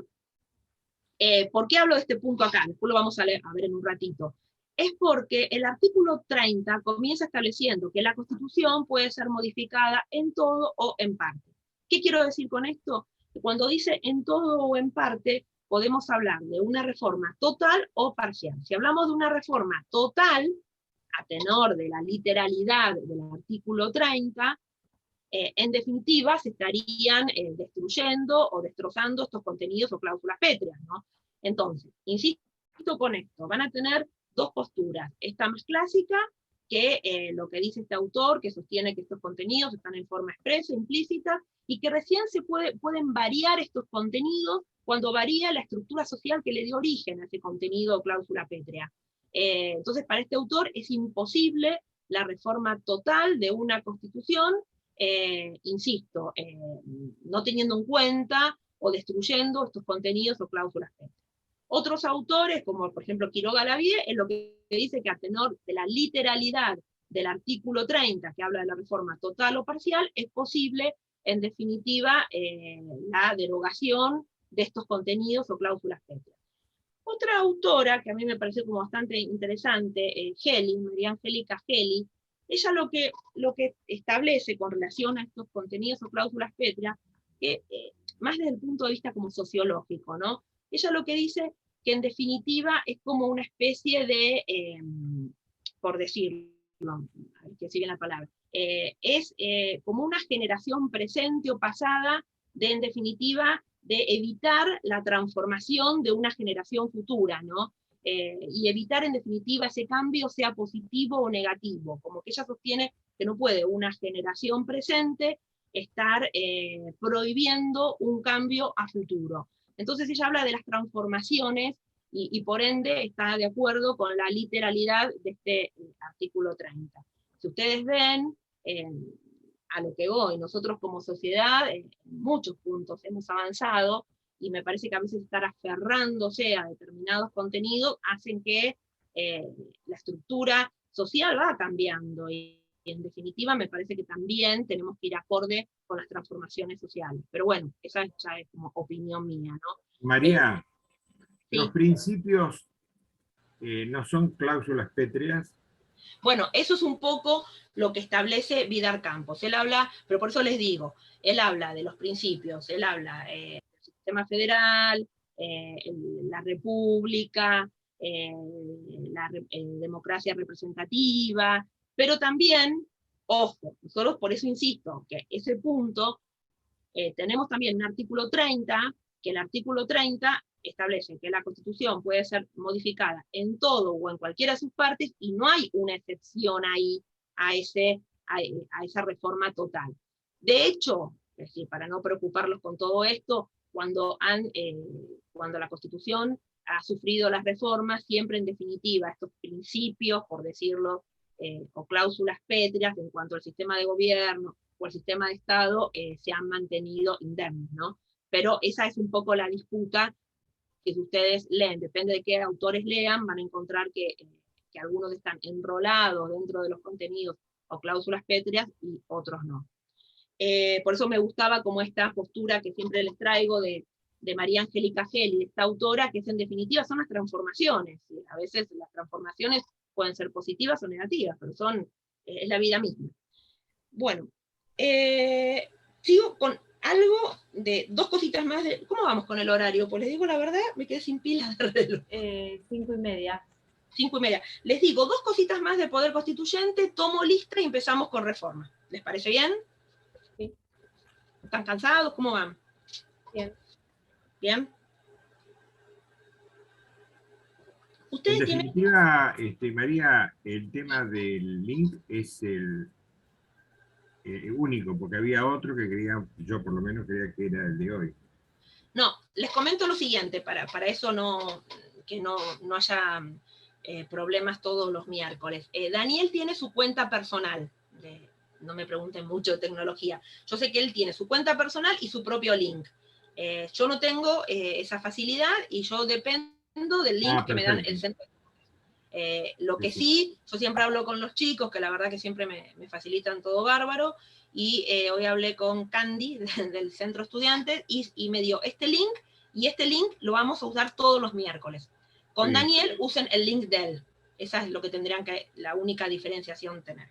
¿por qué hablo de este punto acá? Después lo vamos a ver en un ratito. Es porque el artículo 30 comienza estableciendo que la Constitución puede ser modificada en todo o en parte. ¿Qué quiero decir con esto? Que cuando dice en todo o en parte, podemos hablar de una reforma total o parcial. Si hablamos de una reforma total, a tenor de la literalidad del artículo 30, en definitiva se estarían destruyendo o destrozando estos contenidos o cláusulas pétreas, ¿no? Entonces, insisto con esto, van a tener dos posturas, esta más clásica, que lo que dice este autor, que sostiene que estos contenidos están en forma expresa, implícita, y que recién se pueden variar estos contenidos cuando varía la estructura social que le dio origen a ese contenido o cláusula pétrea. Entonces, para este autor es imposible la reforma total de una constitución, insisto, no teniendo en cuenta o destruyendo estos contenidos o cláusulas pétreas. Otros autores, como por ejemplo Quiroga Lavie, es lo que dice que a tenor de la literalidad del artículo 30, que habla de la reforma total o parcial, es posible, en definitiva, la derogación de estos contenidos o cláusulas pétreas. Otra autora, que a mí me pareció como bastante interesante, Geli, María Angélica Geli, ella lo que establece con relación a estos contenidos o cláusulas pétreas, más desde el punto de vista como sociológico, ¿no? Ella lo que dice que en definitiva es como una especie de, por decirlo, a ver que sigue la palabra, es como una generación presente o pasada de, en definitiva, de evitar la transformación de una generación futura, ¿no? Y evitar en definitiva ese cambio sea positivo o negativo, como que ella sostiene que no puede una generación presente estar prohibiendo un cambio a futuro. Entonces ella habla de las transformaciones y por ende está de acuerdo con la literalidad de este artículo 30. Si ustedes ven, a lo que voy, nosotros como sociedad en muchos puntos hemos avanzado, y me parece que a veces estar aferrándose a determinados contenidos hacen que la estructura social va cambiando, y en definitiva me parece que también tenemos que ir acorde con las transformaciones sociales. Pero bueno, esa ya es como opinión mía, ¿no? María, sí. ¿Los principios no son cláusulas pétreas? Bueno, eso es un poco lo que establece Vidar Campos. Él habla, pero por eso les digo, él habla de los principios, él habla del sistema federal, la república, la democracia representativa, pero también, ojo, nosotros por eso insisto, que ese punto, tenemos también un artículo 30, que el artículo 30 establece que la Constitución puede ser modificada en todo o en cualquiera de sus partes, y no hay una excepción ahí a esa reforma total. De hecho, es decir, para no preocuparlos con todo esto, cuando la Constitución ha sufrido las reformas, siempre en definitiva estos principios, por decirlo, o cláusulas pétreas en cuanto al sistema de gobierno o al sistema de Estado, se han mantenido indemnes, ¿no? Pero esa es un poco la disputa que si ustedes leen, depende de qué autores lean, van a encontrar que algunos están enrolados dentro de los contenidos o cláusulas pétreas y otros no. Por eso me gustaba como esta postura que siempre les traigo de María Angélica Geli, de esta autora, que es en definitiva son las transformaciones. ¿Sí? A veces las transformaciones pueden ser positivas o negativas, pero es la vida misma. Bueno, sigo con algo de dos cositas más. ¿Cómo vamos con el horario? Pues les digo la verdad, me quedé sin pilas de reloj. 5:30. 5:30. Les digo dos cositas más de poder constituyente, tomo lista y empezamos con reforma. ¿Les parece bien? Sí. ¿Están cansados? ¿Cómo van? Bien. ¿Bien? En Ustedes tienen... definitiva, María, el tema del link es el único, porque había otro que creía, yo por lo menos creía que era el de hoy. No, les comento lo siguiente, para eso que no haya problemas todos los miércoles. Daniel tiene su cuenta personal, no me pregunten mucho de tecnología, yo sé que él tiene su cuenta personal y su propio link. Yo no tengo esa facilidad y yo dependo del link que me dan el centro. Lo que sí, yo siempre hablo con los chicos, que la verdad que siempre me facilitan todo bárbaro, y hoy hablé con Candy del centro estudiantes y me dio este link, y este link lo vamos a usar todos los miércoles. Con Daniel usen el link de él. Esa es lo que tendrían la única diferenciación tener.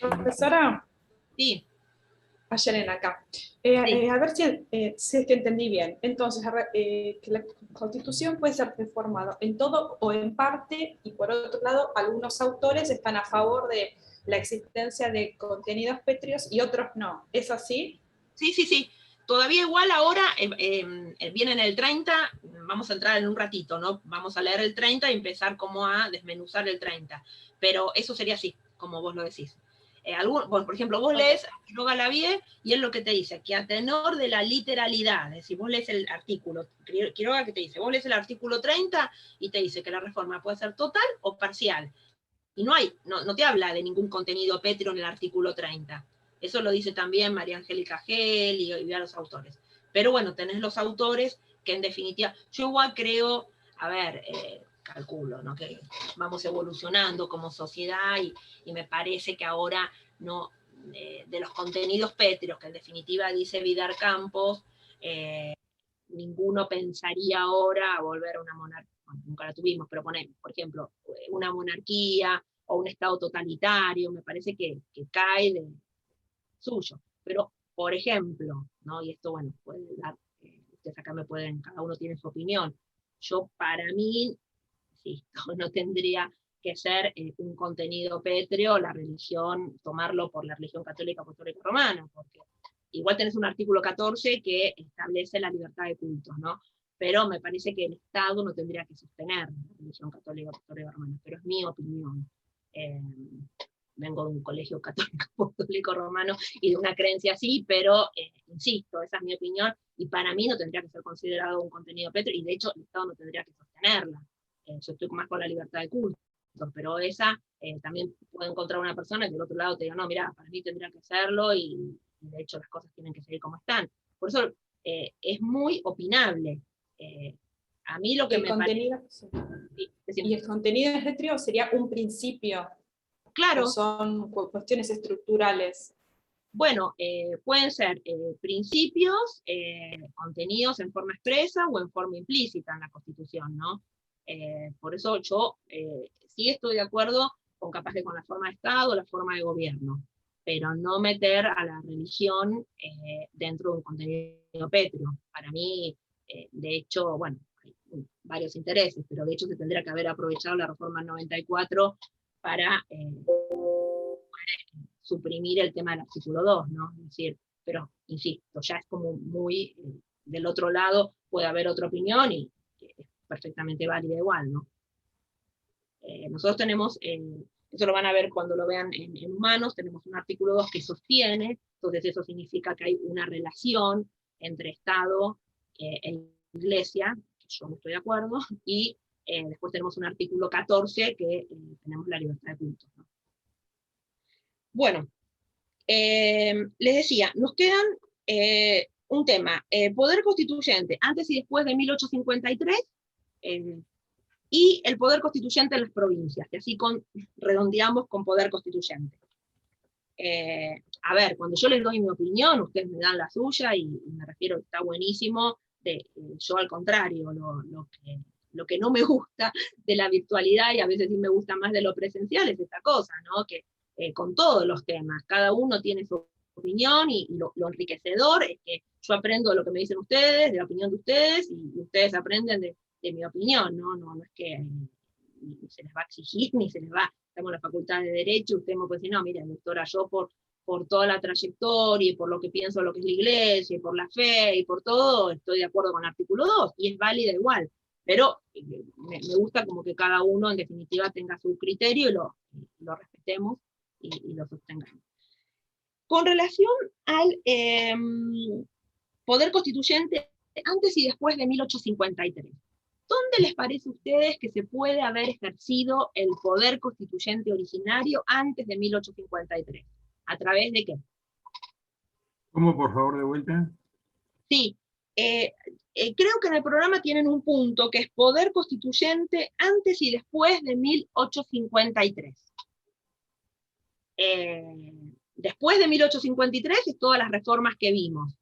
Profesora. Sí. Ayelen acá. Sí. A ver si es que entendí bien. Entonces, que la Constitución puede ser reformada en todo o en parte, y por otro lado, algunos autores están a favor de la existencia de contenidos pétreos y otros no. ¿Es así? Sí, sí, sí. Todavía igual ahora, viene en el 30, vamos a entrar en un ratito, ¿no? Vamos a leer el 30 y empezar como a desmenuzar el 30. Pero eso sería así, como vos lo decís. Bueno, por ejemplo, vos lees a Quiroga Lavie y es lo que te dice, que a tenor de la literalidad, es decir, vos lees el artículo, Quiroga que te dice, vos lees el artículo 30 y te dice que la reforma puede ser total o parcial. Y no te habla de ningún contenido pétreo en el artículo 30. Eso lo dice también María Angélica Gel y los autores. Pero bueno, tenés los autores que en definitiva, yo igual creo, a ver, calculo, ¿no? Que vamos evolucionando como sociedad y me parece que ahora no, de los contenidos pétreos, que en definitiva dice Vidar Campos, ninguno pensaría ahora a volver a una monarquía, bueno, nunca la tuvimos, pero ponemos, por ejemplo, una monarquía o un estado totalitario, me parece que cae de suyo. Pero, por ejemplo, ¿no? Y esto, bueno, puede dar, ustedes acá cada uno tiene su opinión. Yo, para mí, sí, no tendría que ser un contenido pétreo la religión, tomarlo por la religión católica, apostólica romana, porque igual tenés un artículo 14 que establece la libertad de cultos, ¿no? Pero me parece que el Estado no tendría que sostener la religión católica, apostólica romana, pero es mi opinión. Vengo de un colegio católico apostólico romano y de una creencia así, pero insisto, esa es mi opinión, y para mí no tendría que ser considerado un contenido pétreo, y de hecho el Estado no tendría que sostenerla. Yo estoy más con la libertad de culto, pero esa también puede encontrar una persona que del otro lado te diga, no, mira, para mí tendría que hacerlo, y de hecho las cosas tienen que seguir como están. Por eso es muy opinable. A mí lo que me parece... ¿Y el contenido pétreo sería un principio? Claro. Son cuestiones estructurales. Bueno, pueden ser principios, contenidos en forma expresa o en forma implícita en la Constitución, ¿no? Por eso yo sí estoy de acuerdo con la forma de Estado, la forma de gobierno, pero no meter a la religión dentro de un contenido pétreo. Para mí, de hecho, bueno, hay varios intereses, pero de hecho se tendría que haber aprovechado la reforma 94 para suprimir el tema del artículo 2, ¿no? Es decir, pero insisto, ya es como muy del otro lado, puede haber otra opinión y es perfectamente válida igual, ¿no? Nosotros tenemos, eso lo van a ver cuando lo vean en humanos, tenemos un artículo 2 que sostiene, entonces eso significa que hay una relación entre Estado e Iglesia, que yo no estoy de acuerdo, y después tenemos un artículo 14 que tenemos la libertad de culto, ¿no? Bueno, les decía, nos quedan un tema, poder constituyente antes y después de 1853, y el poder constituyente en las provincias, que así redondeamos con poder constituyente. A ver, cuando yo les doy mi opinión, ustedes me dan la suya, y me refiero que está buenísimo, yo al contrario, lo que no me gusta de la virtualidad, y a veces sí me gusta más de lo presencial, es esta cosa, ¿no? Que con todos los temas, cada uno tiene su opinión, y lo enriquecedor es que yo aprendo de lo que me dicen ustedes, de la opinión de ustedes, y ustedes aprenden de mi opinión, no es que ni se les va a exigir, ni se les va, estamos en la facultad de Derecho, usted me puede decir, no, mira, doctora, yo por toda la trayectoria, y por lo que pienso lo que es la Iglesia, y por la fe, y por todo, estoy de acuerdo con el artículo 2, y es válida igual, pero me gusta como que cada uno en definitiva tenga su criterio, y lo respetemos, y lo sostengamos. Con relación al poder constituyente antes y después de 1853, ¿dónde les parece a ustedes que se puede haber ejercido el poder constituyente originario antes de 1853? ¿A través de qué? ¿Cómo, por favor, de vuelta? Sí, creo que en el programa tienen un punto que es poder constituyente antes y después de 1853. Después de 1853 es todas las reformas que vimos.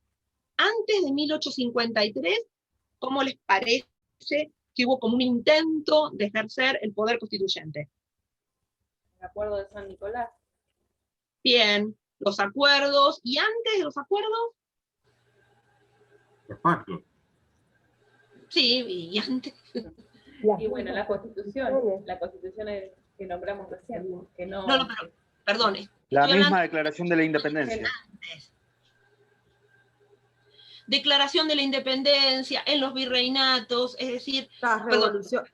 Antes de 1853, ¿cómo les parece que hubo como un intento de ejercer el poder constituyente? El acuerdo de San Nicolás. Bien, los acuerdos, y antes de los acuerdos, Los pactos. sí, y antes. Y bueno, la constitución es que nombramos recién, que no... No, pero, perdón. La estoy misma hablando declaración de la independencia. antes. Declaración de la independencia, en los virreinatos, es decir, Las perdón, revoluciones,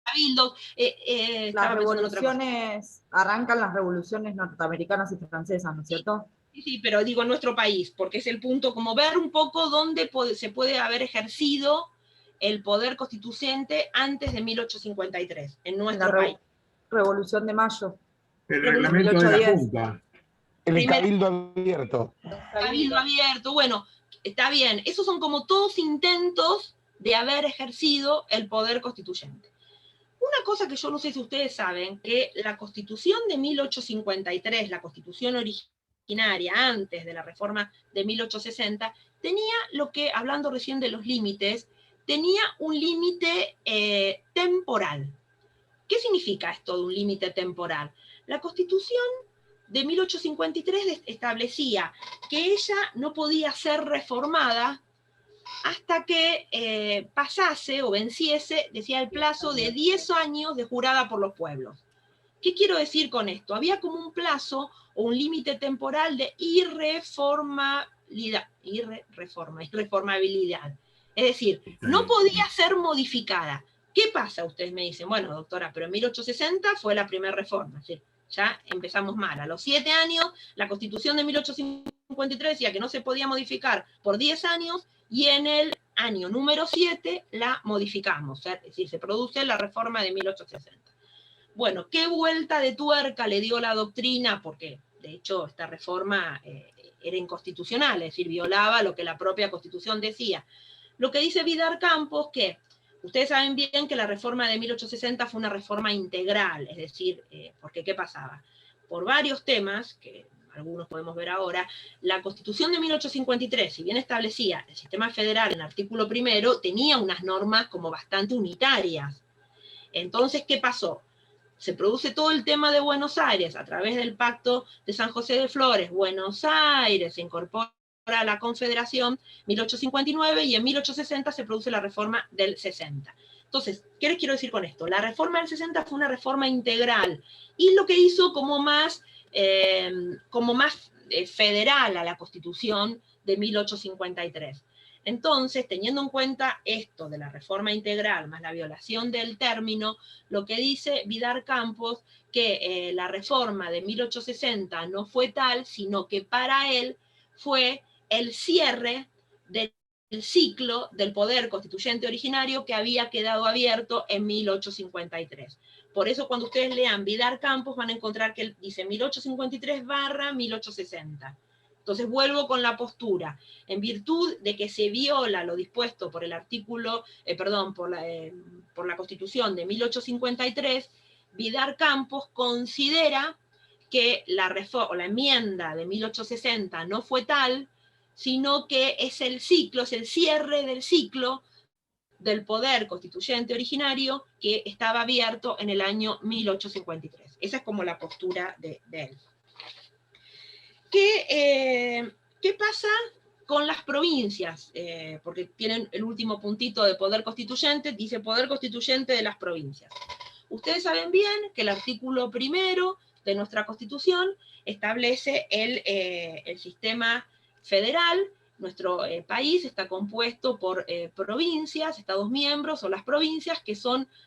cabildos, las estaba pensando en otra cosa. revoluciones, arrancan las revoluciones norteamericanas y francesas, ¿no es cierto? Sí, pero digo en nuestro país, porque es el punto, como ver un poco dónde se puede haber ejercido el poder constituyente antes de 1853, en nuestro país. Revolución de Mayo. El Revolución reglamento de la 1810. Junta. El Primero- cabildo abierto. Cabildo abierto, bueno, está bien, esos son como todos intentos de haber ejercido el poder constituyente. Una cosa que yo no sé si ustedes saben, que la Constitución de 1853, la Constitución originaria, antes de la reforma de 1860, tenía lo que, hablando recién de los límites, tenía un límite temporal. ¿Qué significa esto de un límite temporal? La Constitución de 1853 establecía que ella no podía ser reformada hasta que pasase o venciese, decía, el plazo de 10 años de jurada por los pueblos. ¿Qué quiero decir con esto? Había como un plazo o un límite temporal de irreformabilidad. Es decir, no podía ser modificada. ¿Qué pasa? Ustedes me dicen, bueno, doctora, pero en 1860 fue la primera reforma. ¿Sí? Ya empezamos mal. A los 7 años, la Constitución de 1853 decía que no se podía modificar por 10 años, y en el año número 7 la modificamos. Es decir, se produce la reforma de 1860. Bueno, ¿qué vuelta de tuerca le dio la doctrina? Porque, de hecho, esta reforma era inconstitucional, es decir, violaba lo que la propia Constitución decía. Lo que dice Vidar Campos, que ustedes saben bien que la reforma de 1860 fue una reforma integral, es decir, porque ¿qué pasaba? Por varios temas, que algunos podemos ver ahora, la Constitución de 1853, si bien establecía el sistema federal en el artículo primero, tenía unas normas como bastante unitarias. Entonces, ¿qué pasó? Se produce todo el tema de Buenos Aires a través del Pacto de San José de Flores. Buenos Aires se incorpora a la Confederación 1859 y en 1860 se produce la reforma del 60. Entonces, ¿qué les quiero decir con esto? La reforma del 60 fue una reforma integral y lo que hizo como más federal a la Constitución de 1853. Entonces, teniendo en cuenta esto de la reforma integral más la violación del término, lo que dice Vidar Campos, que la reforma de 1860 no fue tal, sino que para él fue el cierre del ciclo del poder constituyente originario que había quedado abierto en 1853. Por eso cuando ustedes lean Vidar Campos van a encontrar que él dice 1853/1860. Entonces vuelvo con la postura. En virtud de que se viola lo dispuesto por el artículo, por la Constitución de 1853, Vidar Campos considera que la enmienda de 1860 no fue tal, sino que es el ciclo, es el cierre del ciclo del poder constituyente originario que estaba abierto en el año 1853. Esa es como la postura de él. ¿Qué pasa con las provincias? Porque tienen el último puntito de poder constituyente, dice poder constituyente de las provincias. Ustedes saben bien que el artículo primero de nuestra Constitución establece el sistema federal. Nuestro país está compuesto por provincias, estados miembros, o las provincias que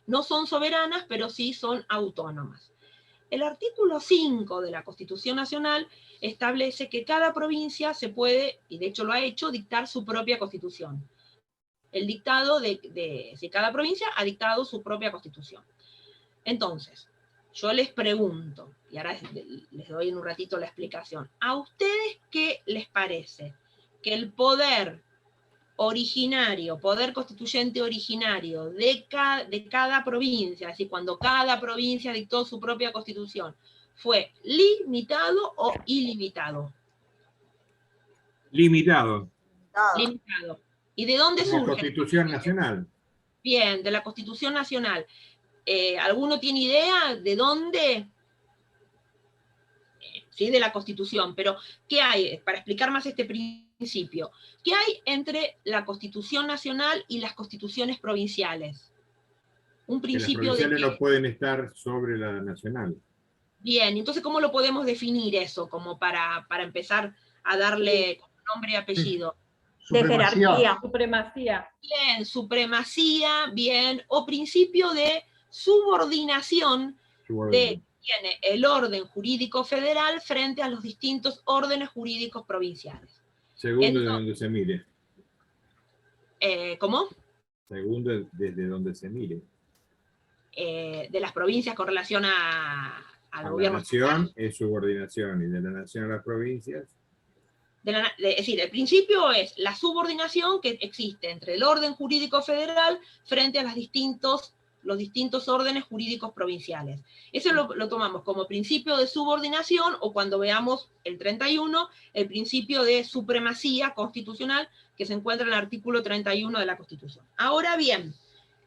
no son soberanas, pero sí son autónomas. El artículo 5 de la Constitución Nacional establece que cada provincia se puede, y de hecho lo ha hecho, dictar su propia constitución. El dictado de cada provincia ha dictado su propia constitución. Entonces, yo les pregunto, y ahora les doy en un ratito la explicación, ¿a ustedes qué les parece? Que el poder originario, poder constituyente originario de cada provincia, es decir, cuando cada provincia dictó su propia constitución, ¿fue limitado o ilimitado? Limitado. Limitado. ¿Y de dónde La surge? Constitución Nacional. Bien, de la Constitución Nacional. ¿Alguno tiene idea de dónde ¿sí? De la Constitución. Pero, ¿qué hay? Para explicar más este principio, ¿qué hay entre la Constitución Nacional y las constituciones provinciales? Un Que las principio de provinciales que... no pueden estar sobre la nacional. Bien, entonces, ¿cómo lo podemos definir eso? Como para empezar a darle nombre y apellido. De jerarquía. Supremacía. Bien, supremacía, bien, o principio de subordinación de tiene el orden jurídico federal frente a los distintos órdenes jurídicos provinciales. Según desde Entonces, donde se mire. ¿Cómo? Según desde donde se mire. De las provincias con relación al A gobierno la nación federal. es subordinación y de la nación a las provincias. Es decir, el principio es la subordinación que existe entre el orden jurídico federal frente a los distintos órdenes jurídicos provinciales. Eso lo tomamos como principio de subordinación, o cuando veamos el 31, el principio de supremacía constitucional que se encuentra en el artículo 31 de la Constitución. Ahora bien,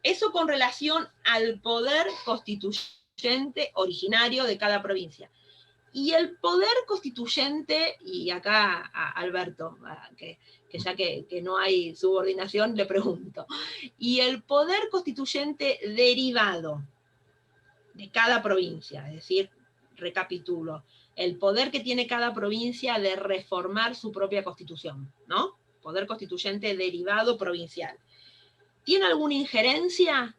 eso con relación al poder constituyente originario de cada provincia. Y el poder constituyente, y acá a Alberto, que ya que no hay subordinación, le pregunto, y el poder constituyente derivado de cada provincia, es decir, recapitulo, el poder que tiene cada provincia de reformar su propia constitución, ¿no? Poder constituyente derivado provincial. ¿Tiene alguna injerencia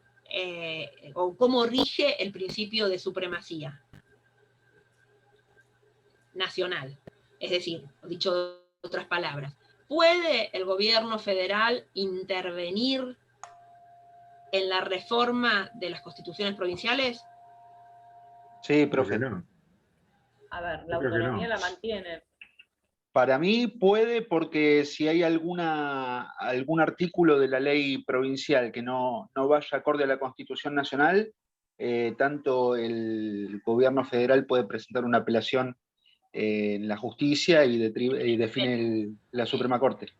o cómo rige el principio de supremacía nacional? Es decir, dicho de otras palabras, ¿puede el gobierno federal intervenir en la reforma de las constituciones provinciales? Sí, profe. No. A ver, la Yo creo que autonomía no. la mantiene. Para mí puede, porque si hay algún artículo de la ley provincial que no vaya acorde a la Constitución Nacional, tanto el gobierno federal puede presentar una apelación en la justicia y define la Suprema Corte.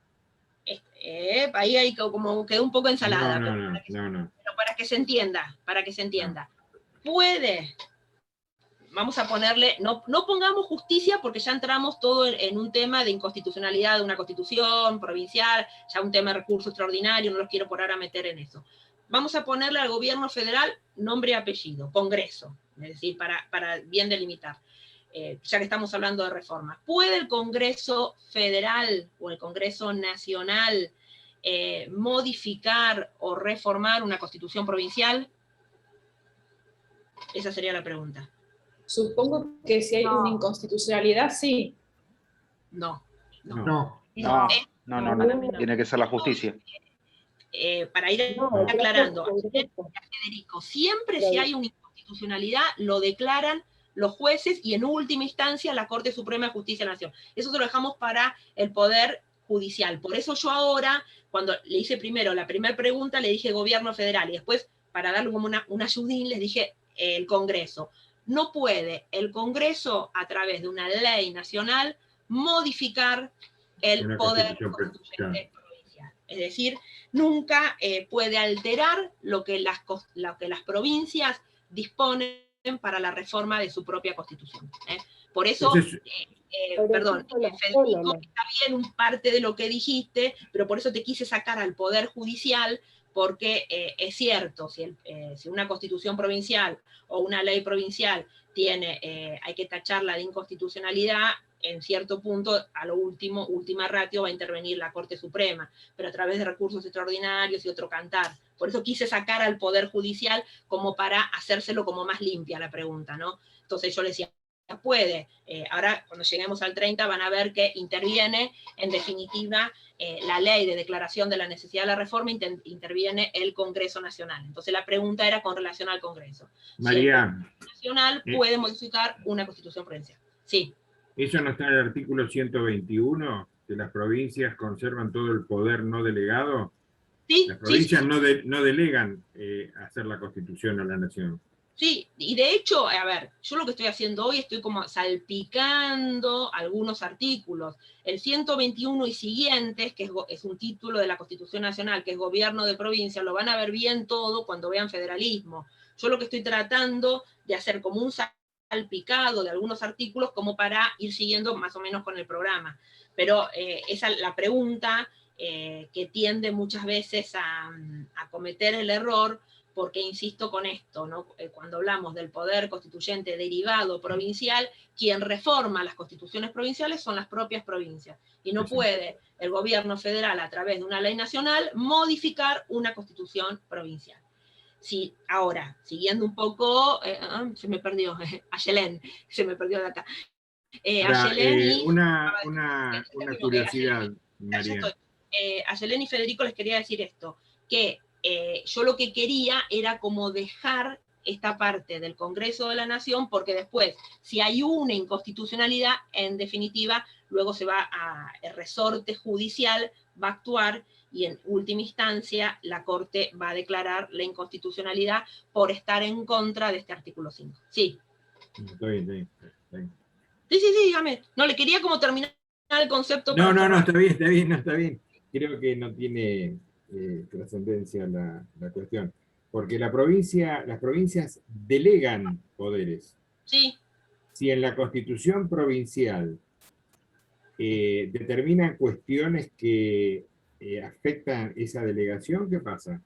Ahí hay como quedó un poco ensalada. No. Pero para que se entienda, puede, vamos a ponerle, no pongamos justicia porque ya entramos todo en un tema de inconstitucionalidad de una constitución provincial, ya un tema de recurso extraordinario, no los quiero por ahora meter en eso. Vamos a ponerle al gobierno federal nombre y apellido, Congreso, es decir, para bien delimitar, ya que estamos hablando de reformas. ¿Puede el Congreso federal o el Congreso nacional modificar o reformar una constitución provincial? Esa sería la pregunta. Supongo que si hay una inconstitucionalidad, sí. No. Tiene que ser la justicia. Para ir aclarando, Federico, siempre si hay una inconstitucionalidad, lo declaran los jueces y en última instancia la Corte Suprema de Justicia de la Nación. Eso se lo dejamos para el Poder Judicial. Por eso yo ahora, cuando le hice primero la primera pregunta, le dije gobierno federal, y después, para darle como una ayudín, les dije el Congreso. No puede el Congreso, a través de una ley nacional, modificar el poder constituyente provincial. Es decir, nunca puede alterar lo que las provincias disponen para la reforma de su propia constitución. Por eso, perdón, Federico, está bien parte de lo que dijiste, pero por eso te quise sacar al Poder Judicial, porque es cierto, si una constitución provincial o una ley provincial hay que tacharla de inconstitucionalidad, en cierto punto, a lo última ratio va a intervenir la Corte Suprema, pero a través de recursos extraordinarios y otro cantar. Por eso quise sacar al Poder Judicial como para hacérselo como más limpia la pregunta, ¿no? Entonces yo le decía, puede. Ahora, cuando lleguemos al 30, van a ver que interviene, en definitiva, la ley de declaración de la necesidad de la reforma, interviene el Congreso Nacional. Entonces la pregunta era con relación al Congreso. María. Si el Congreso Nacional puede modificar una constitución provincial. Sí. ¿Eso no está en el artículo 121? Que las provincias conservan todo el poder no delegado. Sí, las provincias sí. No delegan hacer la constitución a la nación. Sí, y de hecho, a ver, yo lo que estoy haciendo hoy, estoy como salpicando algunos artículos. El 121 y siguientes, que es un título de la Constitución Nacional, que es gobierno de provincia, lo van a ver bien todo cuando vean federalismo. Yo lo que estoy tratando de hacer como un salpicado de algunos artículos como para ir siguiendo más o menos con el programa. Pero esa es la pregunta que tiende muchas veces a cometer el error, porque insisto con esto, ¿no? Cuando hablamos del poder constituyente derivado provincial, quien reforma las constituciones provinciales son las propias provincias, y no puede el gobierno federal, a través de una ley nacional, modificar una constitución provincial. Sí, ahora, siguiendo un poco, se me perdió, Ayelén, se me perdió de acá. Ayelén una curiosidad, María. Ayelén y Federico les quería decir esto, que yo lo que quería era como dejar esta parte del Congreso de la Nación, porque después, si hay una inconstitucionalidad, en definitiva, luego se va el resorte judicial, va a actuar, y en última instancia la Corte va a declarar la inconstitucionalidad por estar en contra de este artículo 5. Sí. Está bien. Sí, dígame. No, le quería como terminar el concepto. No, está bien. Creo que no tiene trascendencia la cuestión. Porque las provincias delegan poderes. Sí. Si en la Constitución provincial determinan cuestiones que afectan esa delegación, ¿qué pasa?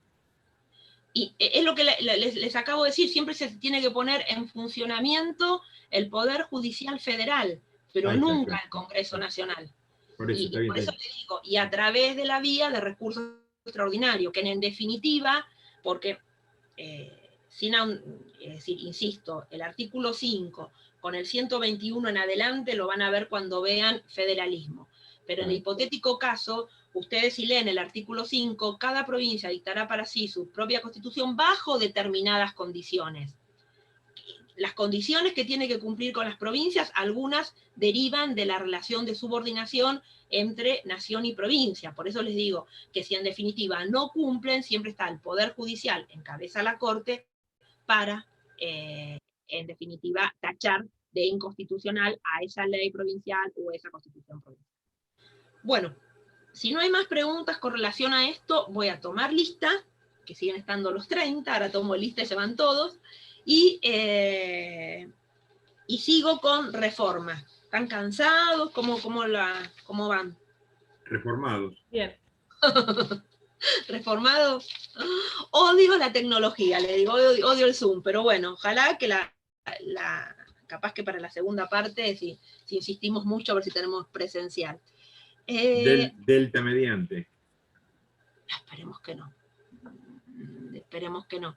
Y es lo que les acabo de decir, siempre se tiene que poner en funcionamiento el Poder Judicial Federal, pero nunca el Congreso Nacional. Por eso le digo, y a través de la vía de recursos extraordinarios, que en definitiva, porque, insisto, el artículo 5, con el 121 en adelante, lo van a ver cuando vean federalismo. Pero en el hipotético caso, ustedes si leen el artículo 5, cada provincia dictará para sí su propia constitución bajo determinadas condiciones. Las condiciones que tiene que cumplir con las provincias, algunas derivan de la relación de subordinación entre nación y provincia. Por eso les digo que si en definitiva no cumplen, siempre está el Poder Judicial, encabeza la Corte, para, en definitiva, tachar de inconstitucional a esa ley provincial o esa constitución provincial. Bueno, si no hay más preguntas con relación a esto, voy a tomar lista, que siguen estando los 30, ahora tomo lista y se van todos, y sigo con reforma. ¿Están cansados? ¿Cómo van? Reformados. Bien. ¿Reformados? Odio la tecnología, le digo, odio el Zoom, pero bueno, ojalá que capaz que para la segunda parte, si insistimos mucho, a ver si tenemos presencial. Delta mediante. Esperemos que no.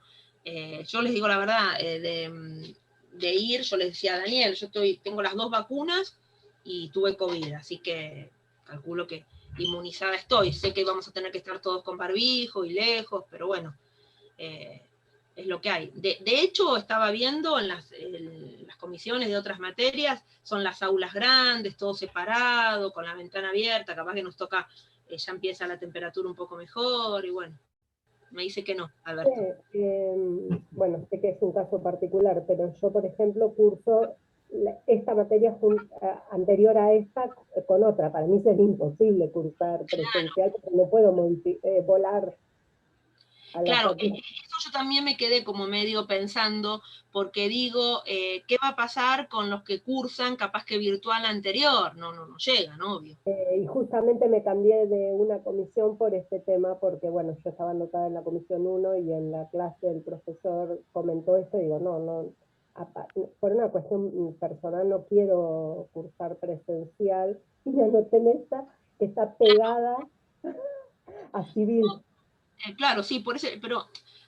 Yo les digo la verdad, de ir, yo les decía a Daniel, tengo las 2 vacunas y tuve COVID, así que calculo que inmunizada estoy. Sé que vamos a tener que estar todos con barbijo y lejos, pero bueno, es lo que hay. De hecho, estaba viendo en las comisiones de otras materias, son las aulas grandes, todo separado, con la ventana abierta, capaz que nos toca, ya empieza la temperatura un poco mejor, y bueno, me dice que no, Alberto. Bueno, sé que es un caso particular, pero yo, por ejemplo, curso esta materia anterior a esta con otra. Para mí sería imposible cursar presencial, porque no puedo volar. Claro, eso yo también me quedé como medio pensando, porque digo, ¿qué va a pasar con los que cursan capaz que virtual anterior? No llegan, obvio. Y justamente me cambié de una comisión por este tema, porque bueno, yo estaba anotada en la comisión 1 y en la clase el profesor comentó esto, y digo, por una cuestión personal no quiero cursar presencial, y me anoté en esta, que está pegada a civil. Claro, sí, por eso, pero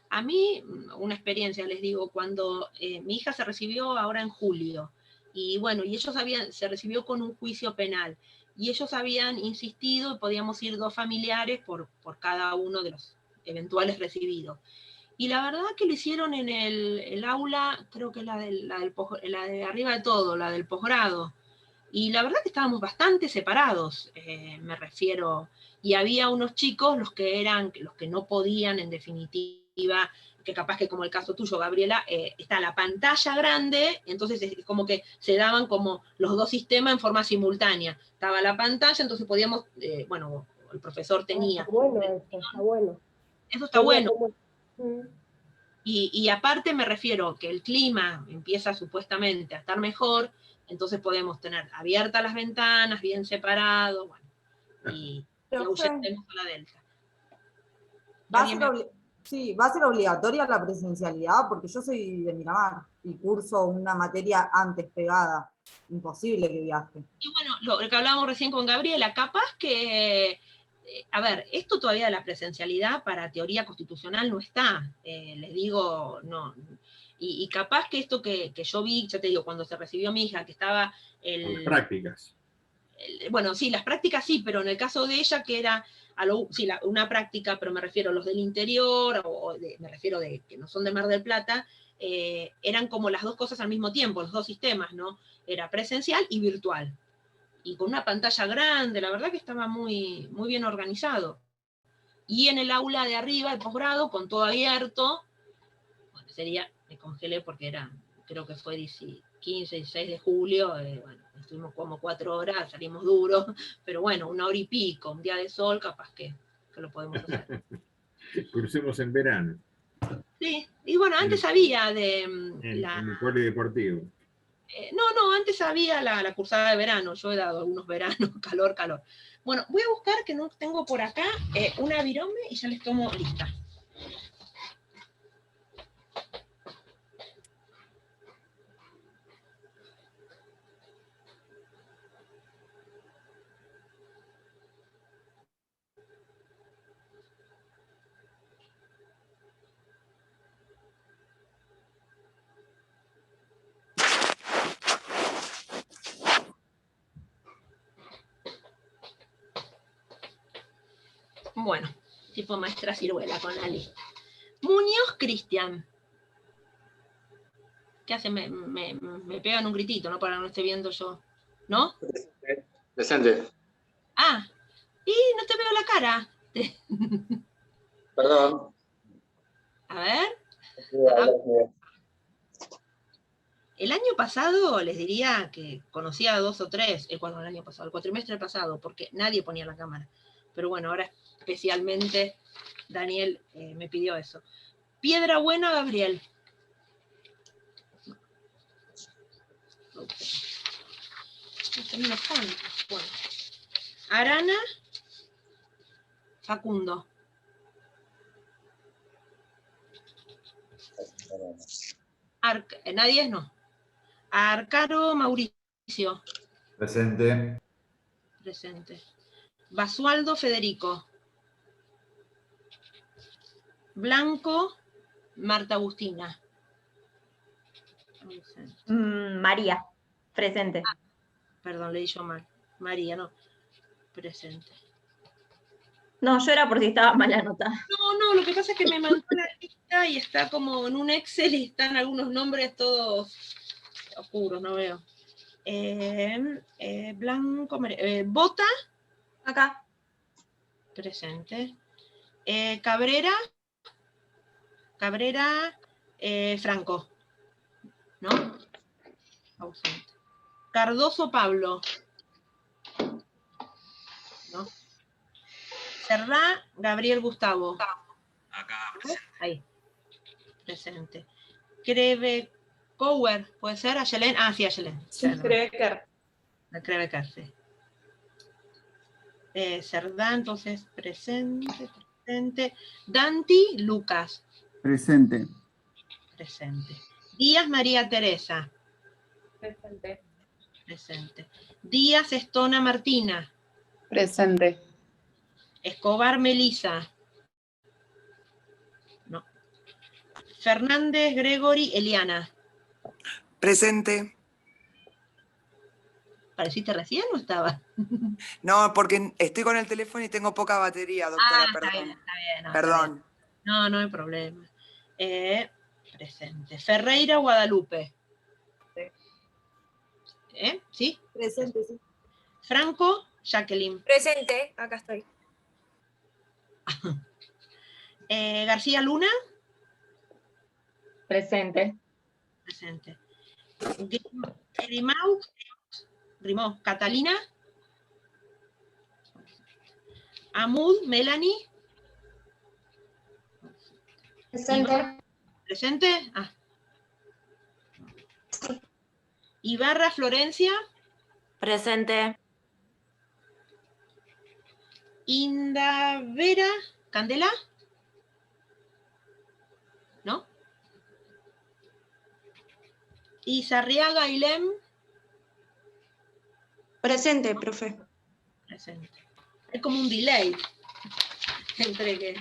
a mí, una experiencia, les digo, cuando mi hija se recibió ahora en julio, y bueno, y se recibió con un juicio penal, y ellos habían insistido, y podíamos ir 2 familiares por cada uno de los eventuales recibidos. Y la verdad que lo hicieron en el aula, creo que la de arriba de todo, la del posgrado. Y la verdad que estábamos bastante separados, me refiero, y había unos chicos, los que no podían, en definitiva, que capaz que como el caso tuyo, Gabriela, está la pantalla grande, entonces es como que se daban como los 2 sistemas en forma simultánea. Estaba la pantalla, entonces podíamos, el profesor tenía. Está bueno eso, está bueno. Eso está bueno. Y aparte me refiero que el clima empieza supuestamente a estar mejor, entonces podemos tener abiertas las ventanas, bien separados, bueno, y ahuyentemos a la delta. Va a ser obligatoria la presencialidad, porque yo soy de Miramar y curso una materia antes pegada. Imposible que viaje. Y bueno, lo que hablábamos recién con Gabriela, capaz que, a ver, esto todavía de la presencialidad para teoría constitucional no está, les digo, no. Y capaz que esto que yo vi, ya te digo, cuando se recibió mi hija, que estaba Las prácticas. Bueno, sí, las prácticas sí, pero en el caso de ella, que era una práctica, pero me refiero a los del interior, me refiero de que no son de Mar del Plata, eran como las dos cosas al mismo tiempo, los dos sistemas, ¿no? Era presencial y virtual. Y con una pantalla grande, la verdad que estaba muy, muy bien organizado. Y en el aula de arriba, de posgrado, con todo abierto, bueno, me congelé porque era, creo que fue 15, 16 de julio, bueno, estuvimos como 4 horas, salimos duros, pero bueno, 1 hora y pico, un día de sol, capaz que lo podemos hacer. Crucemos en verano. Sí, y bueno, antes había de... En el polideportivo. No, antes había la cursada de verano, yo he dado algunos veranos, calor. Bueno, voy a buscar, que no tengo por acá, una virome y ya les tomo lista. Bueno, tipo maestra ciruela con la lista. Muñoz Cristian. ¿Qué hace? Me pegan un gritito, ¿no? Para que no esté viendo yo. ¿No? Presente. Ah, y no te veo la cara. Perdón. A ver. El año pasado les diría que conocía a 2 o 3, el año pasado, el cuatrimestre pasado, porque nadie ponía la cámara. Pero bueno, ahora especialmente Daniel me pidió eso. Piedra Buena, Gabriel. Bueno. Arana, Facundo. Nadie no. Arcaro, Mauricio. Presente. Presente. Basualdo, Federico. Blanco, Marta Agustina. María, presente. Ah, perdón, leí yo mal. María, no. Presente. No, yo era por si estaba mal anotada. No, lo que pasa es que me mandó la lista y está como en un Excel y están algunos nombres todos oscuros, no veo. Blanco, Bota. Acá. Presente. Cabrera, Franco. ¿No? Ausente. Cardoso, Pablo. ¿No? Serrá, Gabriel Gustavo. Acá, presente. Ahí. Presente. Crevecower, ¿puede ser? ¿Ayelen? Ah, sí, Ayelen. Sí, Creveker. Creveker, sí. Cerdá, entonces, presente. Danti, Lucas. Presente. Presente. Díaz, María Teresa. Presente. Presente. Díaz, Estona, Martina. Presente. Escobar, Melisa. No. Fernández, Gregory, Eliana. Presente. ¿Pareciste recién o estaba? No, porque estoy con el teléfono y tengo poca batería, doctora, perdón. Está bien, no, perdón. Está bien. No hay problema. Presente. Ferreira, Guadalupe. ¿Sí? Presente, sí. Franco, Jacqueline. Presente, acá estoy. García Luna. Presente. Presente. Grimó, Catalina. Amud, Melanie. Presente. ¿Presente? Ah. Ibarra Florencia. Presente. Indavera Candela. ¿No? Izarriaga Ilem. Presente, profe. Presente. Hay como un delay entre que...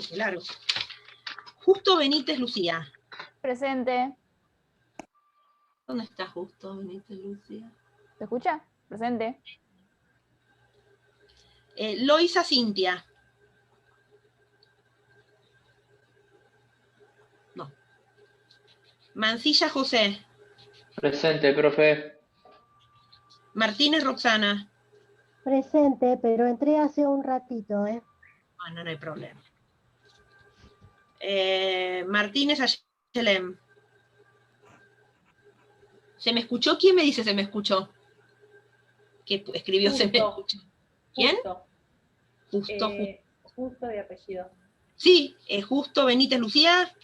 qué largo. Justo Benítez Lucía. Presente. ¿Dónde está Justo Benítez Lucía? ¿Se escucha? Presente. Loisa Cintia. No. Mancilla José. Presente, profe. Martínez Roxana. Presente, pero entré hace un ratito, ¿eh? Bueno, no hay problema. Martínez Ayelem. ¿Se me escuchó? ¿Quién me dice se me escuchó? ¿Qué escribió se me escuchó? ¿Quién? Justo. Justo de apellido. Sí, Justo Benítez Lucía,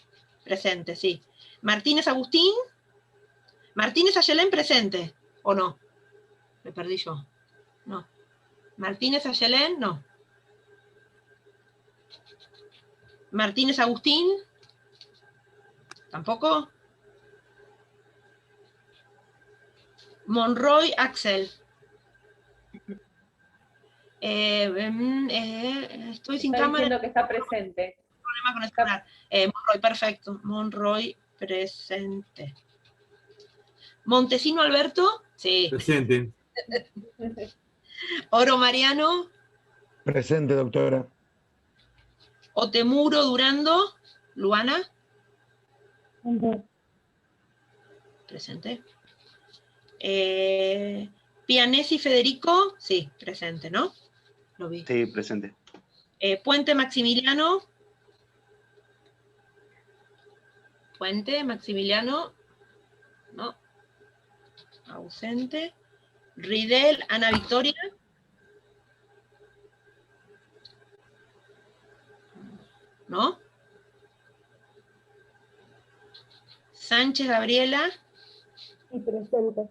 presente, sí. Martínez Agustín. Martínez Ayelén, presente. ¿O no? Me perdí yo. No. Martínez Ayelén, no. Martínez Agustín. ¿Tampoco? Monroy Axel. Estoy sin cámara. Diciendo que está presente. Problema con el celular. Monroy, perfecto. Monroy, presente. Montesino Alberto, sí. Presente. Oro Mariano. Presente, doctora. Otemuro Durando, Luana. Presente. Pianesi Federico, sí, presente, ¿no? Lo vi. Sí, presente. Puente Maximiliano. Puente Maximiliano. No. Ausente. Ridel Ana Victoria. ¿No? Sánchez Gabriela. Sí, presente.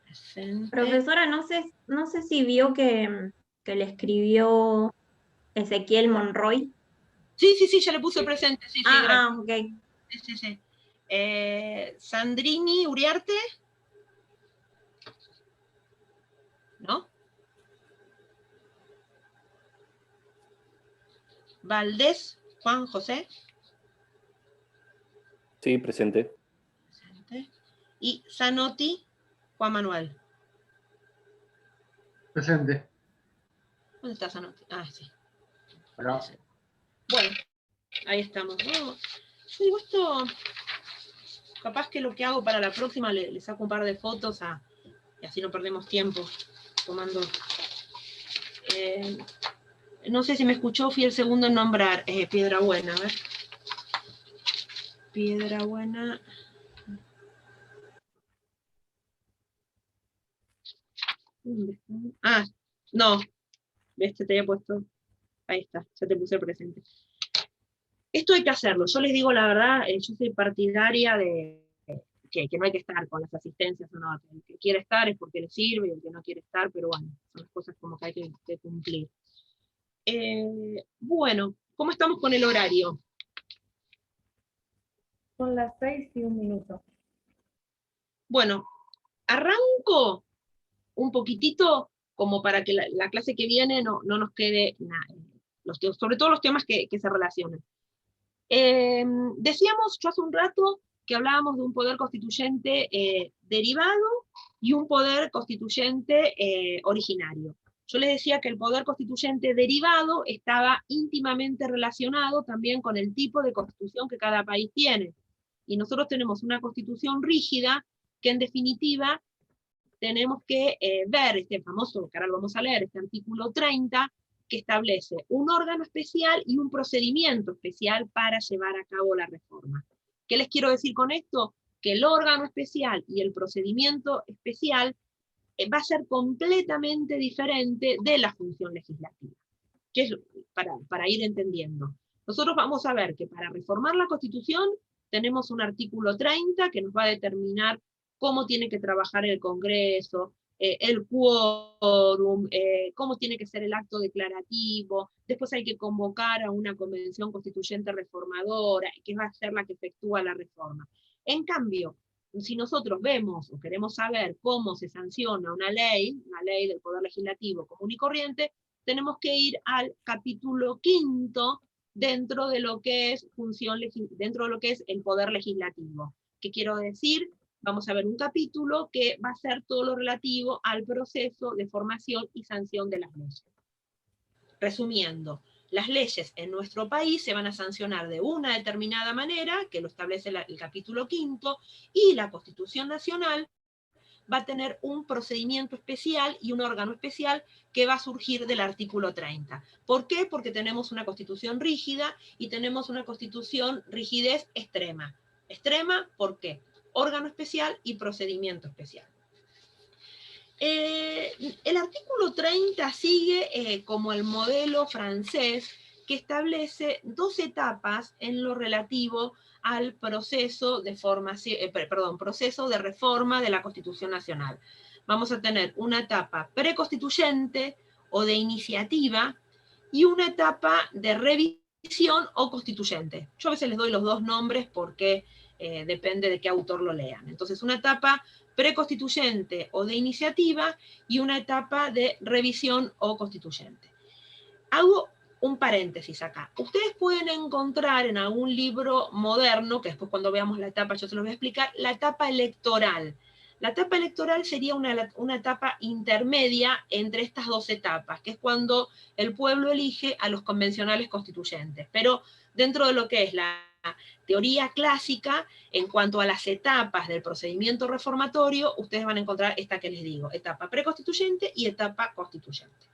Presente. Profesora, no sé si vio que le escribió Ezequiel Monroy. Sí, ya le puse presente. Sí, gracias. Ok. Sí. Sandrini Uriarte. ¿No? Valdés Juan José. Sí, presente. Presente. Y Zanotti Juan Manuel. Presente. ¿Dónde está Zanotti? Ah, sí. Acá. Bueno, ahí estamos. No, yo digo esto, capaz que lo que hago para la próxima le saco un par de fotos y así no perdemos tiempo tomando. No sé si me escuchó, fui el segundo en nombrar Piedrabuena, a ver. Piedrabuena. Ah, no. ¿Ves? Te había puesto. Ahí está, ya te puse presente. Esto hay que hacerlo. Yo les digo la verdad, yo soy partidaria de que no hay que estar con las asistencias o no. El que quiere estar es porque le sirve y el que no quiere estar, pero bueno, son las cosas como que hay que cumplir. Bueno, ¿cómo estamos con el horario? Son las 6:01. Bueno, arranco un poquitito como para que la clase que viene no nos quede nada, sobre todo los temas que se relacionan. Decíamos yo hace un rato que hablábamos de un poder constituyente derivado y un poder constituyente originario. Yo les decía que el poder constituyente derivado estaba íntimamente relacionado también con el tipo de constitución que cada país tiene. Y nosotros tenemos una constitución rígida que en definitiva tenemos que ver este famoso, que ahora lo vamos a leer, este artículo 30, que establece un órgano especial y un procedimiento especial para llevar a cabo la reforma. ¿Qué les quiero decir con esto? Que el órgano especial y el procedimiento especial va a ser completamente diferente de la función legislativa. Que es para ir entendiendo. Nosotros vamos a ver que para reformar la Constitución tenemos un artículo 30 que nos va a determinar cómo tiene que trabajar el Congreso, el quórum, cómo tiene que ser el acto declarativo, después hay que convocar a una convención constituyente reformadora, que va a ser la que efectúa la reforma. En cambio, si nosotros vemos o queremos saber cómo se sanciona una ley del Poder Legislativo común y corriente, tenemos que ir al capítulo 5 dentro de lo que es dentro de lo que es el Poder Legislativo. ¿Qué quiero decir? Vamos a ver un capítulo que va a ser todo lo relativo al proceso de formación y sanción de las leyes. Resumiendo, las leyes en nuestro país se van a sancionar de una determinada manera, que lo establece el capítulo 5, y la Constitución Nacional va a tener un procedimiento especial y un órgano especial que va a surgir del artículo 30. ¿Por qué? Porque tenemos una Constitución rígida y tenemos una Constitución rigidez extrema. ¿Extrema? ¿Por qué? Órgano especial y procedimiento especial. El artículo 30 sigue como el modelo francés que establece 2 etapas en lo relativo al proceso de proceso de reforma de la Constitución Nacional. Vamos a tener una etapa preconstituyente o de iniciativa y una etapa de revisión o constituyente. Yo a veces les doy los 2 nombres porque depende de qué autor lo lean. Entonces, una etapa preconstituyente o de iniciativa y una etapa de revisión o constituyente. Hago un paréntesis acá. Ustedes pueden encontrar en algún libro moderno, que después cuando veamos la etapa yo se los voy a explicar, la etapa electoral. La etapa electoral sería una etapa intermedia entre estas 2 etapas, que es cuando el pueblo elige a los convencionales constituyentes. Pero dentro de lo que es la teoría clásica, en cuanto a las etapas del procedimiento reformatorio, ustedes van a encontrar esta que les digo, etapa preconstituyente y etapa constituyente.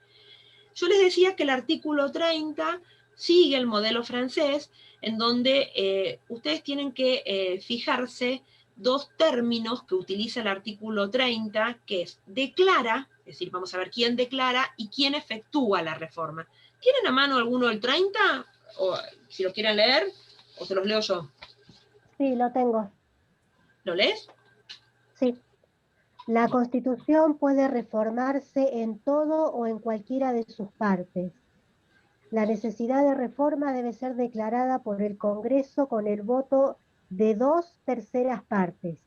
Yo les decía que el artículo 30 sigue el modelo francés, en donde ustedes tienen que fijarse 2 términos que utiliza el artículo 30, que es declara, es decir, vamos a ver quién declara y quién efectúa la reforma. ¿Tienen a mano alguno del 30? O si lo quieren leer, ¿o se los leo yo? Sí, lo tengo. ¿Lo lees? Sí. La Constitución puede reformarse en todo o en cualquiera de sus partes. La necesidad de reforma debe ser declarada por el Congreso con el voto de 2/3 partes,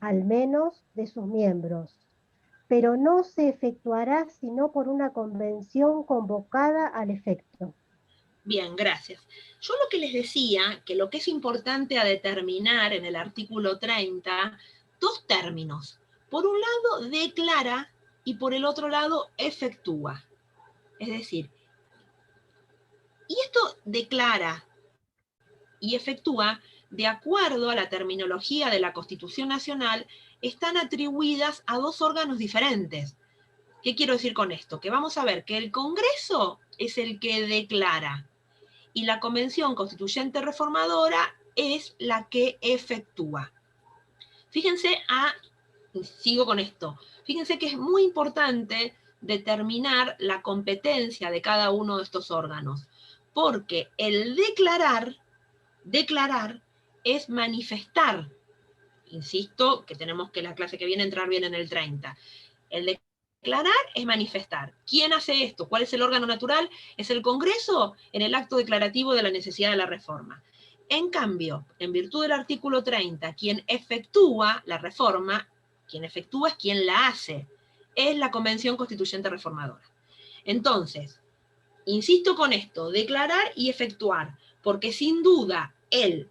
al menos de sus miembros, pero no se efectuará sino por una convención convocada al efecto. Bien, gracias. Yo lo que les decía, que lo que es importante a determinar en el artículo 30, 2 términos. Por un lado, declara, y por el otro lado, efectúa. Es decir, y esto declara y efectúa, de acuerdo a la terminología de la Constitución Nacional, están atribuidas a 2 órganos diferentes. ¿Qué quiero decir con esto? Que vamos a ver que el Congreso es el que declara, y la Convención Constituyente Reformadora es la que efectúa. Fíjense, sigo con esto, fíjense que es muy importante determinar la competencia de cada uno de estos órganos, porque el declarar es manifestar. Insisto que tenemos que la clase que viene entrar bien en el 30. El declarar es manifestar. ¿Quién hace esto? ¿Cuál es el órgano natural? Es el Congreso en el acto declarativo de la necesidad de la reforma. En cambio, en virtud del artículo 30, quien efectúa la reforma, quien efectúa es quien la hace, es la Convención Constituyente Reformadora. Entonces, insisto con esto, declarar y efectuar, porque sin duda el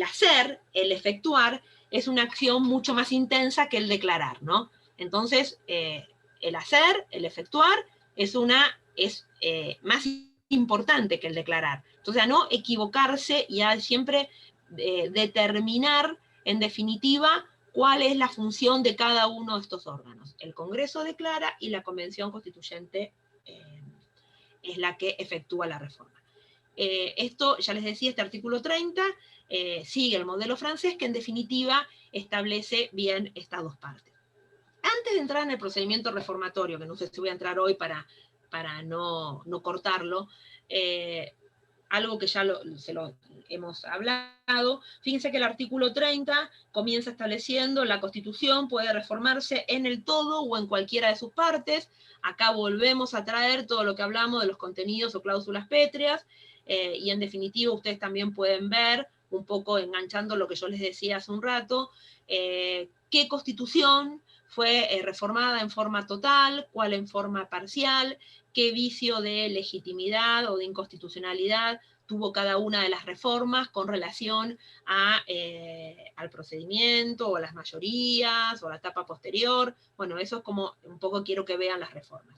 hacer, el efectuar, es una acción mucho más intensa que el declarar, ¿no? Entonces, el hacer, el efectuar, es más importante que el declarar. Entonces, a no equivocarse y a siempre determinar, en definitiva, cuál es la función de cada uno de estos órganos. El Congreso declara y la Convención Constituyente es la que efectúa la reforma. Esto, ya les decía, este artículo 30 sigue el modelo francés, que en definitiva establece bien estas 2 partes. Antes de entrar en el procedimiento reformatorio, que no sé si voy a entrar hoy para no cortarlo, algo que ya se lo hemos hablado. Fíjense que el artículo 30 comienza estableciendo la Constitución puede reformarse en el todo o en cualquiera de sus partes. Acá volvemos a traer todo lo que hablamos de los contenidos o cláusulas pétreas, y en definitiva ustedes también pueden ver, un poco enganchando lo que yo les decía hace un rato, qué Constitución fue reformada en forma total, cuál en forma parcial, qué vicio de legitimidad o de inconstitucionalidad tuvo cada una de las reformas con relación al procedimiento, o a las mayorías, o a la etapa posterior. Bueno, eso es como un poco quiero que vean las reformas.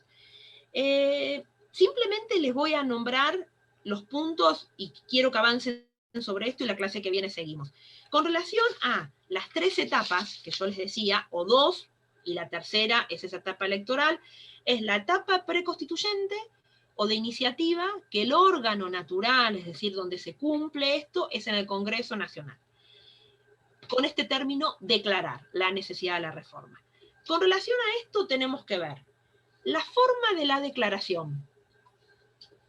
Simplemente les voy a nombrar los puntos y quiero que avancen sobre esto, y la clase que viene seguimos. Con relación a las 3 etapas que yo les decía, o 2, y la tercera es esa etapa electoral, es la etapa preconstituyente o de iniciativa, que el órgano natural, es decir, donde se cumple esto, es en el Congreso Nacional. Con este término, declarar la necesidad de la reforma. Con relación a esto tenemos que ver la forma de la declaración.